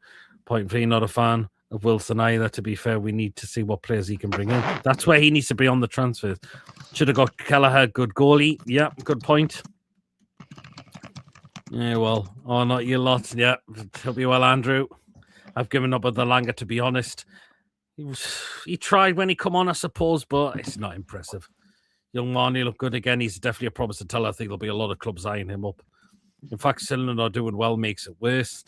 Point three, not a fan of Wilson either. To be fair, we need to see what players he can bring in. That's where he needs to be on the transfers. Should have got Kelleher, good goalie. Yeah, good point. Yeah, well, oh, not you lot. Yeah, hope you well, Andrew. I've given up with the Langer, to be honest. He tried when he come on, I suppose, but it's not impressive. Young man, he looked good again. He's definitely a promise to tell. I think there'll be a lot of clubs eyeing him up. In fact, Cylinder doing well makes it worse.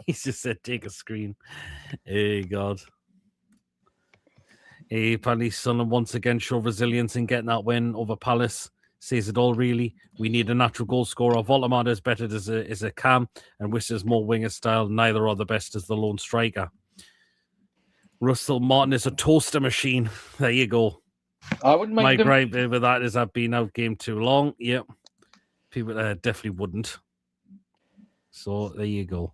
He's just said, take a screen. Hey, God. Hey, apparently, Sunderland once again show resilience in getting that win over Palace. Says it all, really. We need a natural goal scorer. Voldemort is better as a cam, and Wissa's more winger style. Neither are the best as the lone striker. Russell Martin is a toaster machine. There you go. I wouldn't mind My gripe with that is I've been out game too long. Yep. People definitely wouldn't. So there you go.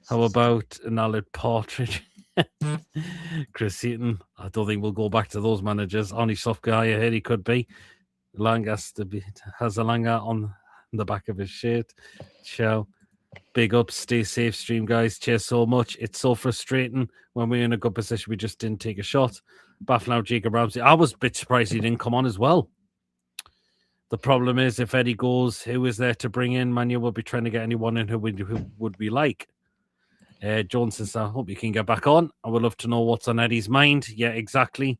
How about an Aled Partridge? Chris Heaton. I don't think we'll go back to those managers. Arnie Sofka, I heard he could be. Lang has a Langer on the back of his shirt. Ciao. Big up, stay safe, stream guys. Cheers so much. It's so frustrating when we're in a good position. We just didn't take a shot. Baffling out Jacob Ramsey. I was a bit surprised he didn't come on as well. The problem is if Eddie goes, who is there to bring in? Manu will be trying to get anyone in who would we like. Jones says, I hope you can get back on. I would love to know what's on Eddie's mind. Yeah, exactly.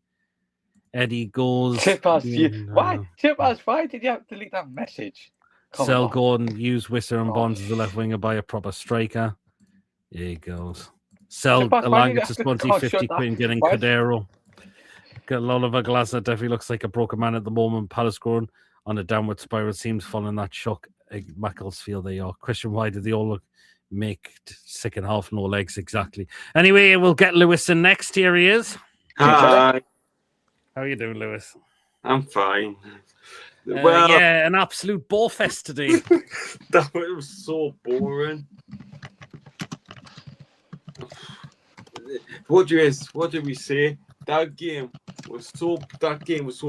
Eddie goes. Why? Chippers, why did you have to delete that message? Sell Gordon, use Wisser and Bonds as a left winger, buy a proper striker. There he goes. Sell Alanga to Swansea, 50 quid and getting Cadero. Got Oliver Glasner, definitely looks like a broken man at the moment. Palace growing on a downward spiral. Seems following that shock. Macclesfield, they are. Question, why did they all look make second half no legs? Exactly. Anyway, we'll get Lewis in next. Here he is. Hi. How are you doing, Lewis? I'm fine. Yeah, an absolute ball fest today. That was so boring. What did we say? That game was so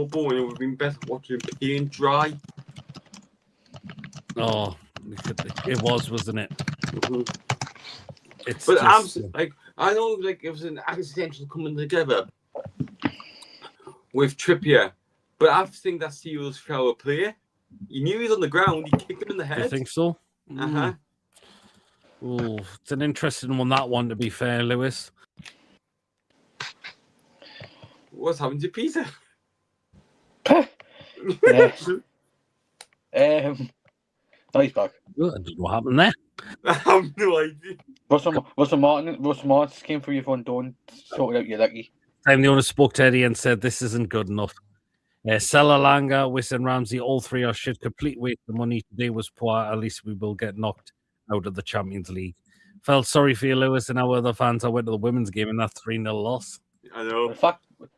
boring. It would have been better watching paint dry. Oh, it was, wasn't it? Mm-hmm. It's but just, I know it was an accidental coming together with Trippier, but I think that's Steele's foul play. He knew he was on the ground. He kicked him in the head. You think so? Uh-huh. Oh, it's an interesting one, that one, to be fair, Lewis. What's happened to Peter? No, he's back. I don't know what happened there. I have no idea. Russell Martin came through your front door and sorted out your lucky. Time the owner spoke to Eddie and said, this isn't good enough. Salalanga, Wiss and Ramsey, all three are shit. Complete waste of money. Today was poor. At least we will get knocked out of the Champions League. Felt sorry for you, Lewis, and our other fans. I went to the women's game and that 3-0 loss. I know.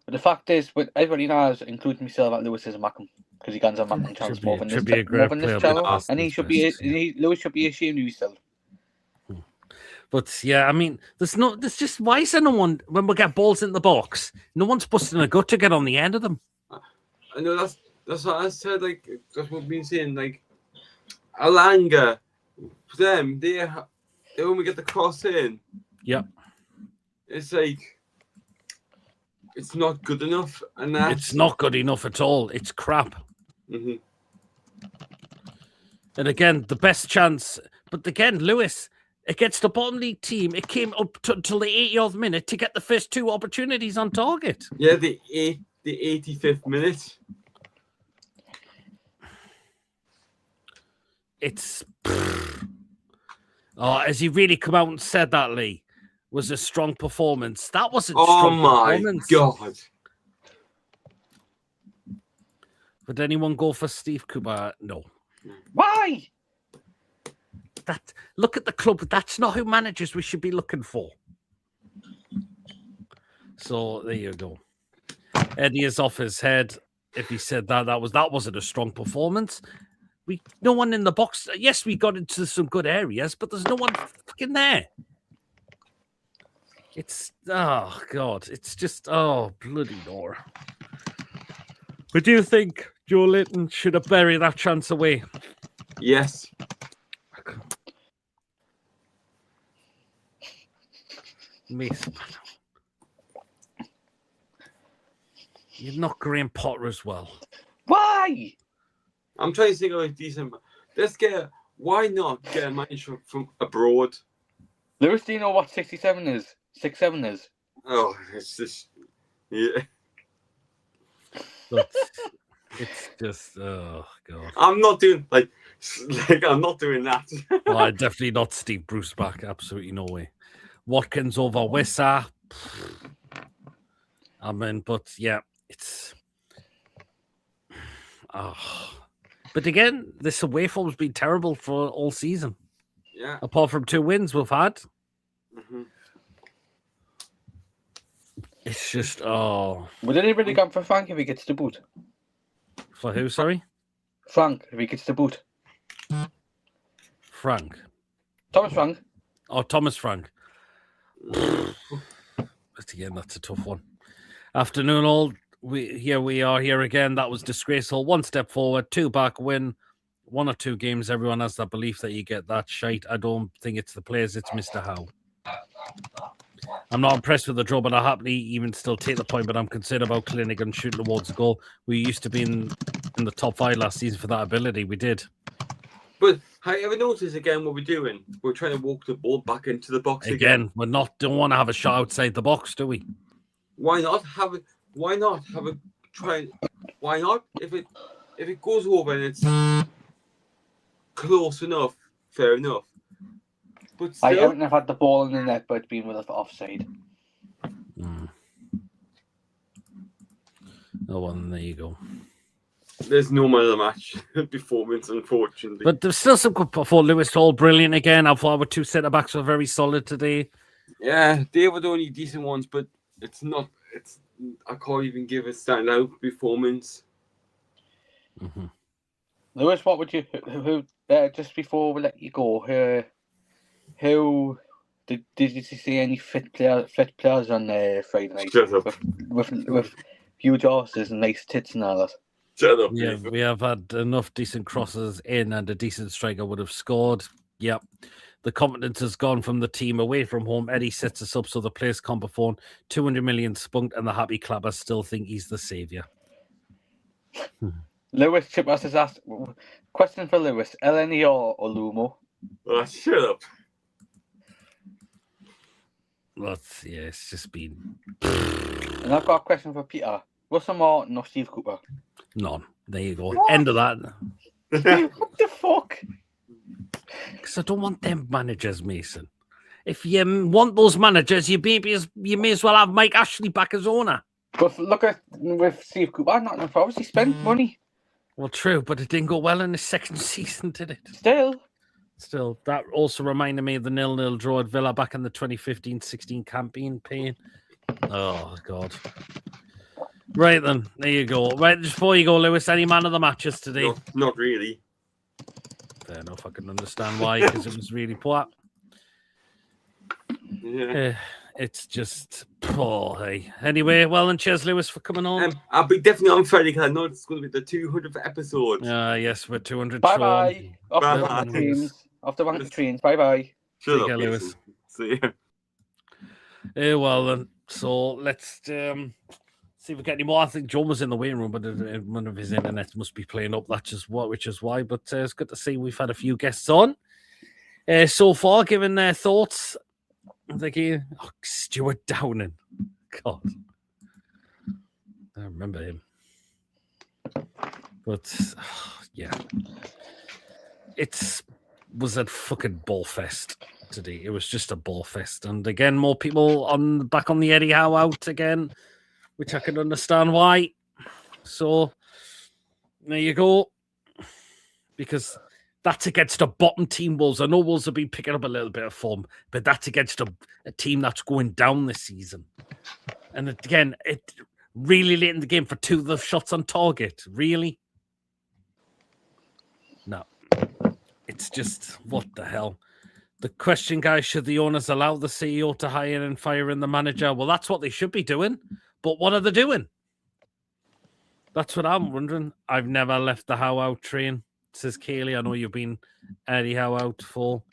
The fact is, with everybody knows, including myself, that Lewis is a Mackham because he guns a Mackham chance more than this channel, and Lewis should be ashamed of himself. But yeah, I mean, there's just why is there no one when we get balls in the box? No one's busting a gut to get on the end of them. I know that's what I said. Like that's what we've been saying. Like Alanga, for them, they when we get the cross in, yep, it's like. It's not good enough, and it's not good enough at all. It's crap. Mm-hmm. And again, the best chance, but again, Lewis against the bottom league team, it came up till the 80th minute to get the first two opportunities on target. Yeah, the 85th minute. It's has he really come out and said that, Lee? Was a strong performance. That wasn't strong performance. Oh my God. Would anyone go for Steve Cooper? No. Why? Look at the club. That's not who managers we should be looking for. So there you go. Eddie is off his head. If he said that wasn't a strong performance. No one in the box. Yes, we got into some good areas, but there's no one fucking there. It's God. It's just bloody door. But do you think Joe Linton should have buried that chance away? Yes. Mason. You're not Graham Potter as well. Why? I'm trying to think of a decent. Why not get a manager from abroad? Lewis, do you know what 67 is? 6'7" is. Oh, it's just yeah. But It's just, oh God. I'm not doing I'm not doing that. Oh, definitely not Steve Bruce back. Absolutely no way. Watkins over Wissa. I mean, but yeah, it's. Oh. But again, this away form's been terrible for all season. Yeah. Apart from 2 wins we've had. Mm-hmm. It's just, oh. Would anybody come for Frank if he gets the boot? For who, sorry? Frank, if he gets the boot. Frank. Thomas Frank. Oh, Thomas Frank. But again, that's a tough one. Afternoon, all. We are here again. That was disgraceful. 1 step forward, 2 back, win 1 or 2 games. Everyone has that belief that you get that shite. I don't think it's the players, it's Mr. Howe. I'm not impressed with the draw, but I happily even still take the point. But I'm concerned about Clinic and shooting towards the goal. We used to be in the top 5 last season for that ability. We did. But have you ever noticed again what we're doing? We're trying to walk the ball back into the box Again, we don't want to have a shot outside the box, do we? Why not have it? Why not have a try? Why not? If it goes over and it's close enough, fair enough. But I still, haven't have had the ball in the net, but it's been with us offside. Oh, well, there you go. there's no man of the match performance, unfortunately. But there's still some good performance. Lewis Hall, brilliant again. I thought our 2 centre-backs were very solid today. Yeah, they were the only decent ones, but it's not. I can't even give a standout performance. Mm-hmm. Lewis, what would you? Who? Just before we let you go, who did you see any fit players on Friday night? Shut up. With huge horses and nice tits and all that. Shut up. Yeah, we have had enough decent crosses in, and a decent striker would have scored. Yep. The confidence has gone from the team away from home. Eddie sets us up so the players can't perform. 200 million spunked, and the happy clappers still think he's the saviour. Lewis Chipmas has asked, question for Lewis, LNE or Lumo? Oh, shut up. It's just been... And I've got a question for Peter. Russell Martin or Steve Cooper? None. There you go. What? End of that. What the fuck? Because I don't want them managers, Mason. If you want those managers, you may as well have Mike Ashley back as owner. But look at with Steve Cooper, Nottingham Forest, he spent money. Well, true, but it didn't go well in his second season, did it? Still, that also reminded me of the 0-0 draw at Villa back in the 2015-16 campaign. Pain. Oh, God. Right, then. There you go. Right, just before you go, Lewis, any man of the matches today? No, not really. Fair enough. I can understand why, because it was really poor. Yeah. It's just poor, hey. Anyway, well, and cheers, Lewis, for coming on. I'll be definitely on Friday because I know it's going to be the 200th episode. Yes, we're 200 bye-bye. Off the Bye-bye. rank of trains. Off the rank of trains. Bye-bye. Shut Take up, care, Mason. Lewis. See ya. Well, then. So let's see if we get any more. I think John was in the waiting room, but one of his internet must be playing up. That's just which is why. But it's good to see we've had a few guests on so far, giving their thoughts. I'm thinking, Stuart Downing. God, I remember him. But yeah, was a fucking ball fest today. It was just a ball fest, and again, more people back on the Eddie Howe out again, which I can understand why. So there you go, because that's against a bottom team, Wolves. I know Wolves have been picking up a little bit of form, but that's against a team that's going down this season. And again, it really late in the game for 2 of the shots on target. Really? No. It's just, what the hell? The question, guys, should the owners allow the CEO to hire and fire in the manager? Well, that's what they should be doing. But what are they doing? That's what I'm wondering. I've never left the Howe out train, says Kaylee. I know you've been Eddie Howe out for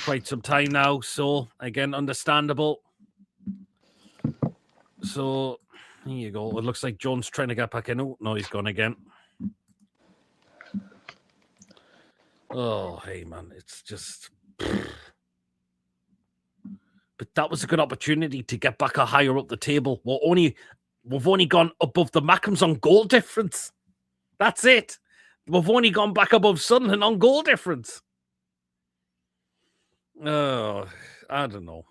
quite some time now. So, again, understandable. So, here you go. It looks like John's trying to get back in. Oh, no, he's gone again. Oh, hey, man. It's just... But that was a good opportunity to get back higher up the table. We've only gone above the Mackems on goal difference. That's it. We've only gone back above Sunderland on goal difference. Oh, I don't know.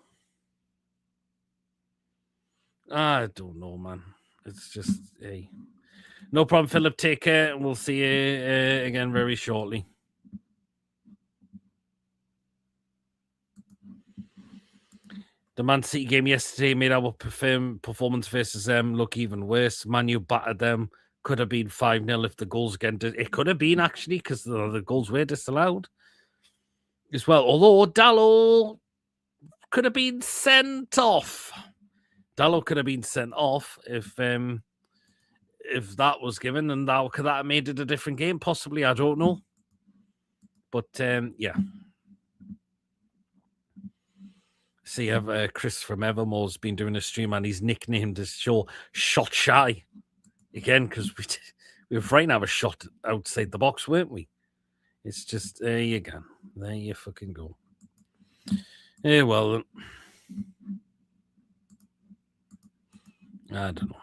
I don't know, man. It's just, hey. No problem, Philip. Take care, and we'll see you again very shortly. The Man City game yesterday made our performance versus them look even worse. Man U battered them. Could have been 5-0 if the goals again did. It could have been, actually, because the goals were disallowed as well. Although Dallo could have been sent off. Dallo could have been sent off if that was given, and that could have made it a different game, possibly. I don't know. But, yeah. See, Chris from Evermore's been doing a stream, and he's nicknamed his show Shot Shy. Again, because we were trying to have a shot outside the box, weren't we? It's just, there you go. There you fucking go. Yeah, well, I don't know.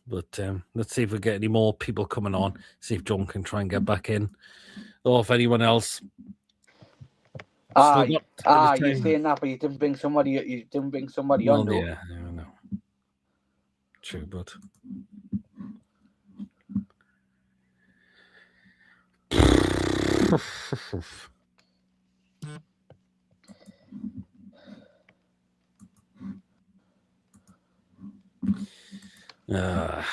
But let's see if we get any more people coming on. See if John can try and get back in. Or if anyone else. You're saying that, but you didn't bring somebody. You didn't bring somebody on. Though. Yeah, I know. True, but I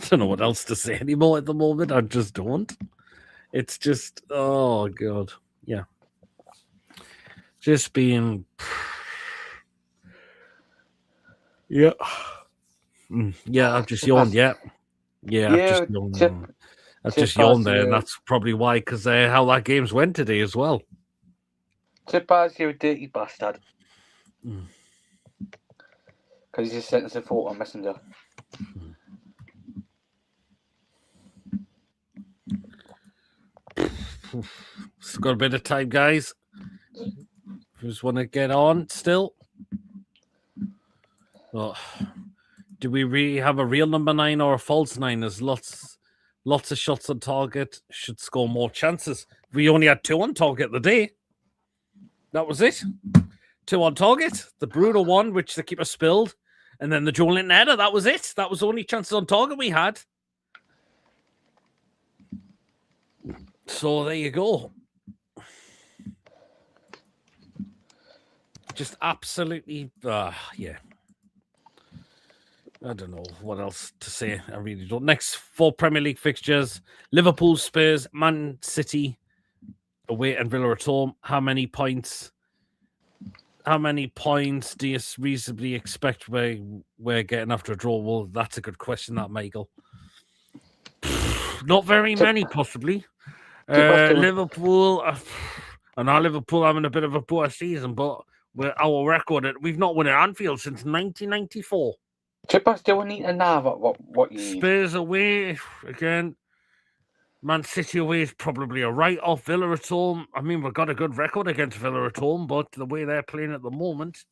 don't know what else to say anymore at the moment. I just don't. It's just, oh God, yeah. Just being, yeah, yeah. I've just yawned. Yeah, I've just yawned there, and that's probably why, because how that game's went today as well. Tippers, you dirty bastard. Because he just sent us a photo on Messenger. Still got a bit of time, guys. Just want to get on still. Oh, do we really have a real number 9 or a false 9? There's lots of shots on target. Should score more chances. We only had 2 on target the day. That was it. 2 on target. The Bruno one, which the keeper spilled, and then the Joe Linton header. That was it. That was the only chances on target we had. So there you go. Just absolutely, yeah. I don't know what else to say. I really don't. Next 4 Premier League fixtures: Liverpool, Spurs, Man City away, and Villa at home. How many points do you reasonably expect we're getting after a draw? Well, that's a good question, that, Michael. Not very many, possibly. Liverpool, I know Liverpool having a bit of a poor season, but our record, we've not won at Anfield since 1994. Chippers, do we need to know what you Spurs away, again. Man City away is probably a write-off. Villa at home, I mean, we've got a good record against Villa at home, but the way they're playing at the moment,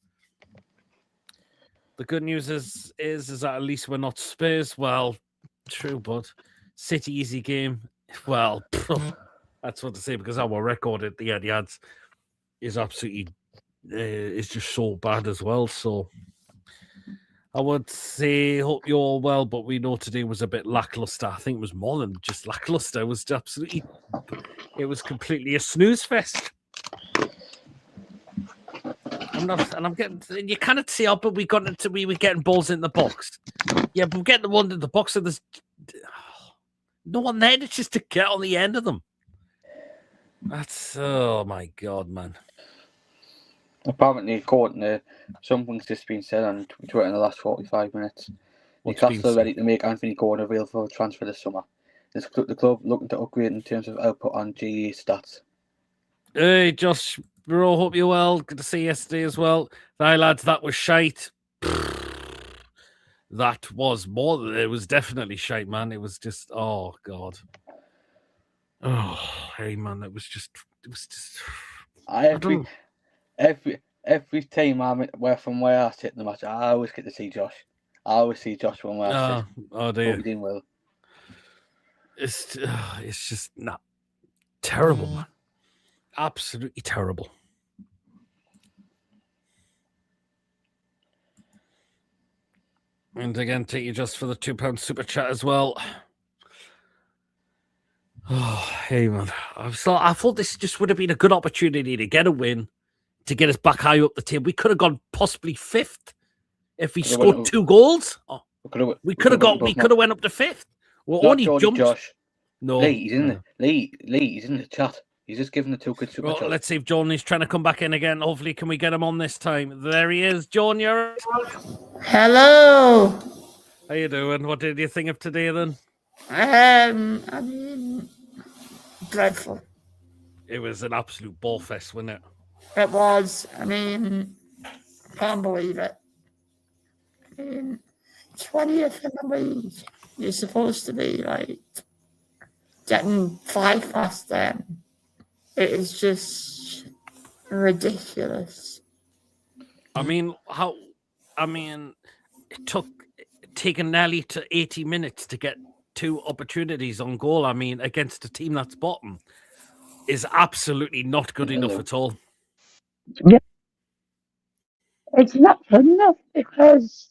the good news is that at least we're not Spurs. Well, true, but City easy game. Well, that's what to say, because our record at the Etihad is absolutely is just so bad as well. So I would say hope you're all well, but we know today was a bit lackluster. I think it was more than just lackluster. It was completely a snooze fest. I'm getting, you cannot see but we were getting balls in the box. Yeah, but we're getting the one in the box, and there's no one there. It's just to get on the end of them. That's, oh my God, man. Apparently, according to something's just been said on Twitter in the last 45 minutes. Newcastle ready to make Anthony Gordon available for transfer this summer. The club looking to upgrade in terms of output on GE stats. Hey, Josh, bro, hope you're well. Good to see you yesterday as well. Aye, lads, that was shite. That was it was definitely shite, man. It was just, oh, God. Oh, hey, man, it was just. Every time from where I sit in the match, I always get to see Josh. I always see Josh from where I sit. Oh, dear. Hope you're doing well. It's just not terrible, man. Absolutely terrible. And again, thank you just for the £2 super chat as well. Oh, hey man, I thought this just would have been a good opportunity to get a win, to get us back high up the table. We could have gone possibly 5th if we scored 2 goals. Oh, we could have went up to 5th. We're only jumped. Josh. No, Lee, he's in he's in the chat. He's just giving the 2 good super chat. Let's see if John is trying to come back in again. Hopefully, can we get him on this time? There he is. John, you're... Hello. How you doing? What did you think of today then? I mean, dreadful. It was an absolute ball fest, wasn't it? It was. I mean, can't believe it. I mean, 20th in the league. You're supposed to be like getting 5 past them. It is just ridiculous. I mean, it took taking nearly to 80 minutes to get 2 opportunities on goal. I mean, against a team that's bottom is absolutely not good enough at all. Yeah. It's not good enough because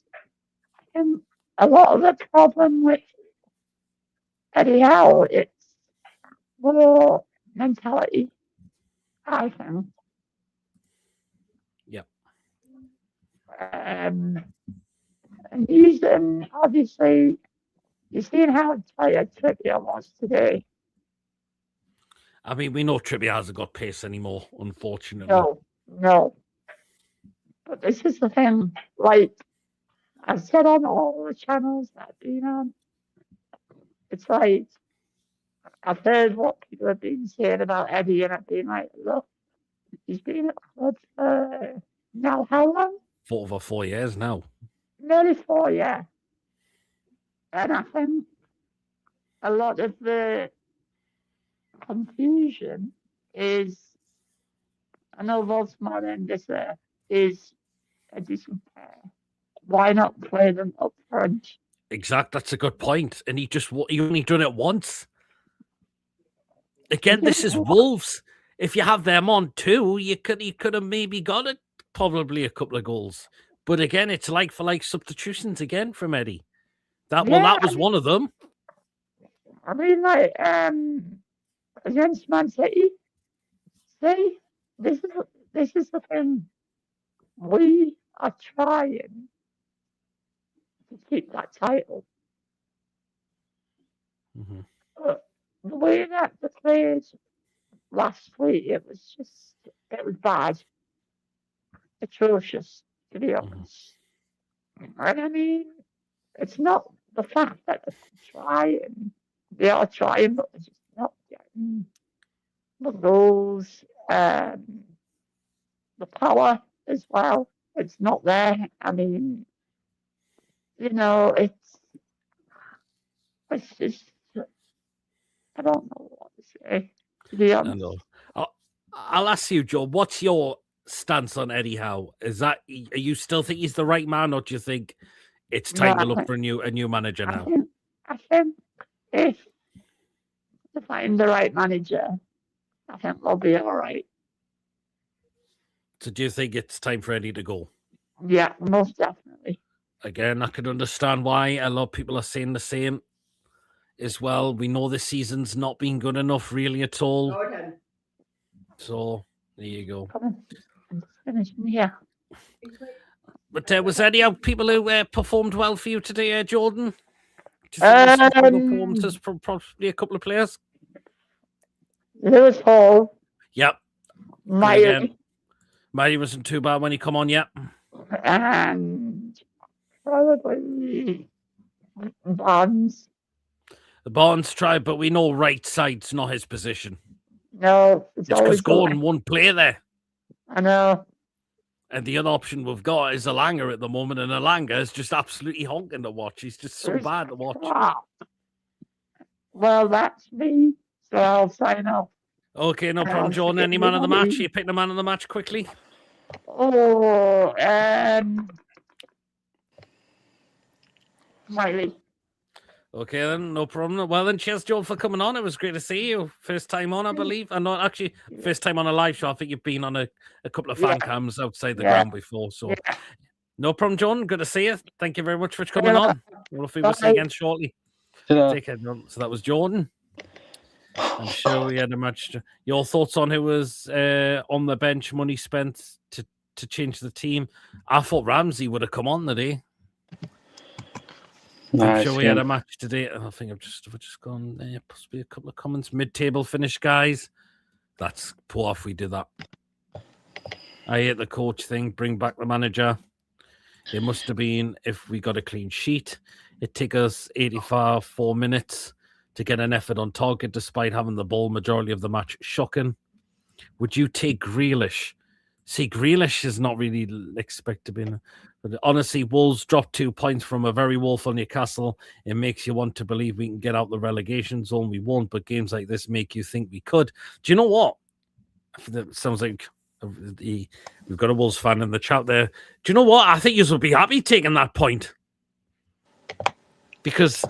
a lot of the problem with Eddie Howe, it's more mentality, I think. Yeah. And using, obviously, you've seen how tired Trippier was today. I mean, we know Trippier hasn't got pace anymore, unfortunately. No. But this is the thing, like, I've said on all the channels that I've been on, it's like, I've heard what people have been saying about Eddie, and I've been like, look, he's been at the club for now how long? For over 4 years now. Nearly 4 years. And I think a lot of the confusion is, I know Volsmar and this is a decent pair. Why not play them up front? Exact. That's a good point. And he only done it once. Again, this is Wolves. If you have them on 2, you could have maybe got it, probably a couple of goals. But again, it's like for like substitutions again from Eddie. That was one of them. I mean, like against Man City. See, this is the thing. We are trying to keep that title. Mm-hmm. But the way that the players last week, it was bad. Atrocious, to be honest. Mm-hmm. And I mean, it's not the fact that they're trying. They are trying, but they're just not getting the goals, the power as well. It's not there. I mean, you know, it's just, I don't know what to say, to be honest. I'll ask you, Joe, what's your stance on Eddie Howe? Are you still think he's the right man, or do you think it's time to look for a new manager now? I think if to find the right manager, I think we'll be all right. So do you think it's time for Eddie to go? Yeah, most definitely. Again, I can understand why a lot of people are saying the same as well. We know this season's not been good enough really at all. Okay. So there you go. I'm just finishing here. But was there any people who performed well for you today, Jordan? Do you think some good performances from probably a couple of players? Lewis Hall. Yep. Miley wasn't too bad when he come on, yep. And probably Barnes. The Barnes tried, but we know right side's not his position. No, it's because Gordon won't play there. I know. And the other option we've got is Alanga at the moment, and Alanga is just absolutely honking to watch. He's just so bad to watch. Well, that's me, so I'll sign off. Okay, no problem, Jordan. Any man of the match? You pick the man of the match quickly. Oh, Miley. Okay, then, no problem. Well, then, cheers, Joel, for coming on. It was great to see you. First time on, I believe. And not actually, first time on a live show. I think you've been on a couple of fan cams outside the ground before. So, no problem, John. Good to see you. Thank you very much for coming on. Hopefully, we'll see you again shortly. Take care, John. So, that was Jordan. I'm sure we had a match. Your thoughts on who was on the bench, money spent to change the team? I thought Ramsey would have come on today. I'm sure we had a match today. I think I've just gone there. Possibly a couple of comments. Mid-table finish, guys. That's poor if we do that. I hate the coach thing. Bring back the manager. It must have been if we got a clean sheet. It took us 84 minutes to get an effort on target despite having the ball majority of the match. Shocking. Would you take Grealish? See, Grealish is not really expected to be. But honestly, Wolves dropped 2 points from a very woeful Newcastle. It makes you want to believe we can get out the relegation zone. We won't, but games like this make you think we could. Do you know what? That sounds like we've got a Wolves fan in the chat there. Do you know what? I think you will be happy taking that point. Because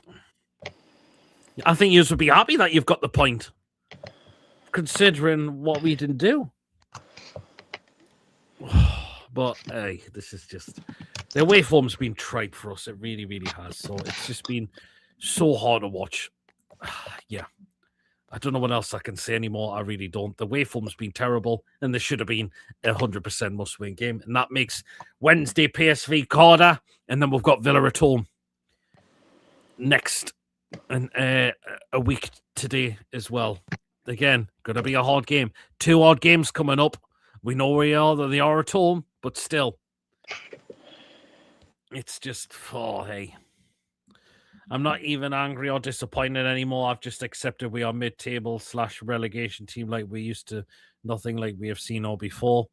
I think you would be happy that you've got the point. Considering what we didn't do. But hey, this is just the away form's been tripe for us. It really, really has. So it's just been so hard to watch. Yeah, I don't know what else I can say anymore. I really don't. The away form's been terrible, and there should have been 100% must-win game, and that makes Wednesday PSV Cardiff, and then we've got Villa at home next, and a week today as well. Again, going to be a hard game. 2 hard games coming up. We know where they are at home, but still. It's just, hey. I'm not even angry or disappointed anymore. I've just accepted we are mid-table / relegation team like we used to. Nothing like we have seen or before.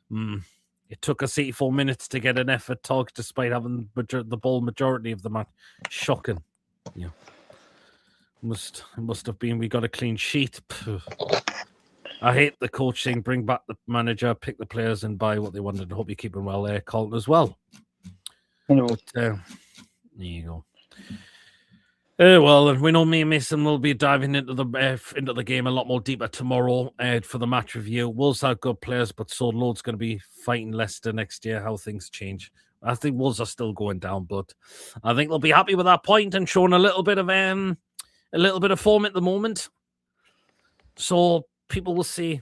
It took us 84 minutes to get an effort target despite having the ball majority of the match. Shocking. Yeah. It must have been we got a clean sheet. I hate the coach saying bring back the manager, pick the players and buy what they wanted. I hope you're keeping well there, Colton, as well. But, there you go. Well, and we know me and Mason will be diving into the game a lot more deeper tomorrow for the match review. Wolves have good players, but so loads going to be fighting Leicester next year. How things change. I think Wolves are still going down, but I think they'll be happy with that point and showing a little bit of form at the moment. So people will see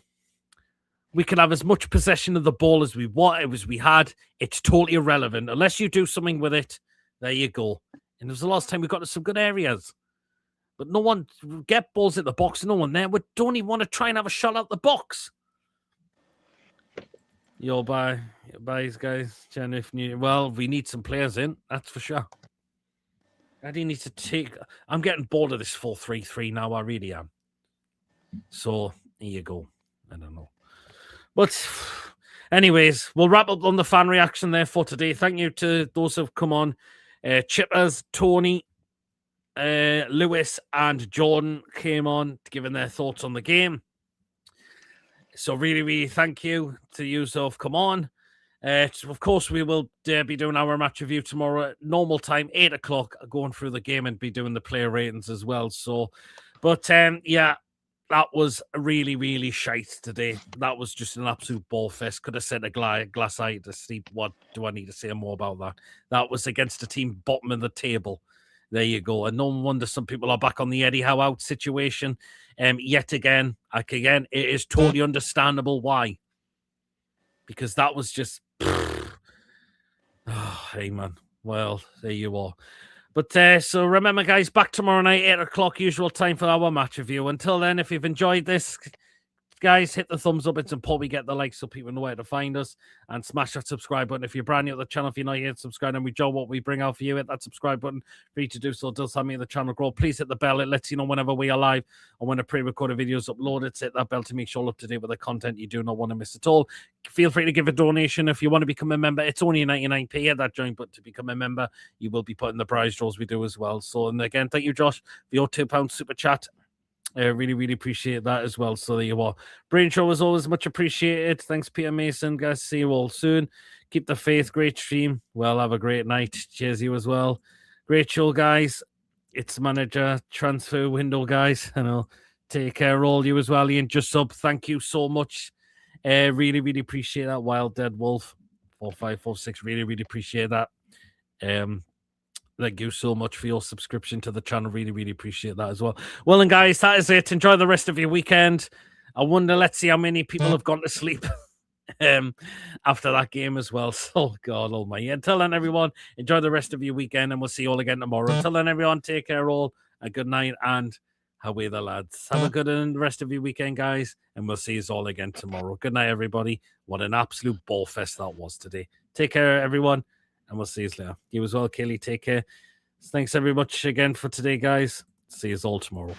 we can have as much possession of the ball as we want, as we had. It's totally irrelevant unless you do something with it. There you go. And it was the last time we got to some good areas. But no one get balls at the box. No one there. We don't even want to try and have a shot out the box. Your buys, guys. Well, we need some players in. That's for sure. I do need to take. I'm getting bored of this 4-3-3 now. I really am. So here you go. I don't know. But anyways, we'll wrap up on the fan reaction there for today. Thank you to those who have come on. Chippers, Tony, Lewis, and Jordan came on giving their thoughts on the game. So really, really thank you to you who have come on. Of course, we will be doing our match review tomorrow at normal time, 8 o'clock, going through the game and be doing the player ratings as well. So, but yeah, that was really, really shite today. That was just an absolute ball fest. Could have said a glass eye to sleep. What do I need to say more about that? That was against a team bottom of the table. There you go. And no wonder some people are back on the Eddie Howe out situation. Yet again, it is totally understandable why. Because that was just... Oh, hey, man. Well, there you are. But so remember, guys, back tomorrow night, 8 o'clock, usual time for our match review. Until then, if you've enjoyed this, guys, hit the thumbs up. It's important we get the likes so people know where to find us. And smash that subscribe button. If you're brand new to the channel, if you're not yet subscribed and we enjoy what we bring out for you, hit that subscribe button. For you to do so, it does help me the channel grow. Please hit the bell. It lets you know whenever we are live or when a pre-recorded video is uploaded. Hit that bell to make sure you're up to date with the content you do not want to miss at all. Feel free to give a donation if you want to become a member. It's only 99p. Hit that join button to become a member. You will be put in the prize draws we do as well. So, and again, thank you, Josh, for your £2 super chat. Really, really appreciate that as well. So there you are. Brain Show is always much appreciated. Thanks, Peter Mason. Guys, see you all soon. Keep the faith. Great stream. Well, have a great night. Cheers, you as well. Great show, guys. it's manager transfer window, guys. And I'll take care all you as well, Ian. Just sub. Thank you so much. Really, really appreciate that. Wild Dead Wolf 4546. Really, really appreciate that. Thank you so much for your subscription to the channel. Really, really appreciate that as well. Well, and guys, that is it. Enjoy the rest of your weekend. I wonder, let's see how many people have gone to sleep after that game as well. So, God almighty. Until then, everyone, enjoy the rest of your weekend, and we'll see you all again tomorrow. Until then, everyone, take care all. A good night, and away the lads. Have a good rest of your weekend, guys, and we'll see you all again tomorrow. Good night, everybody. What an absolute ball fest that was today. Take care, everyone, and we'll see you later. You as well, Kelly. Take care. Thanks very much again for today, guys. See you all tomorrow.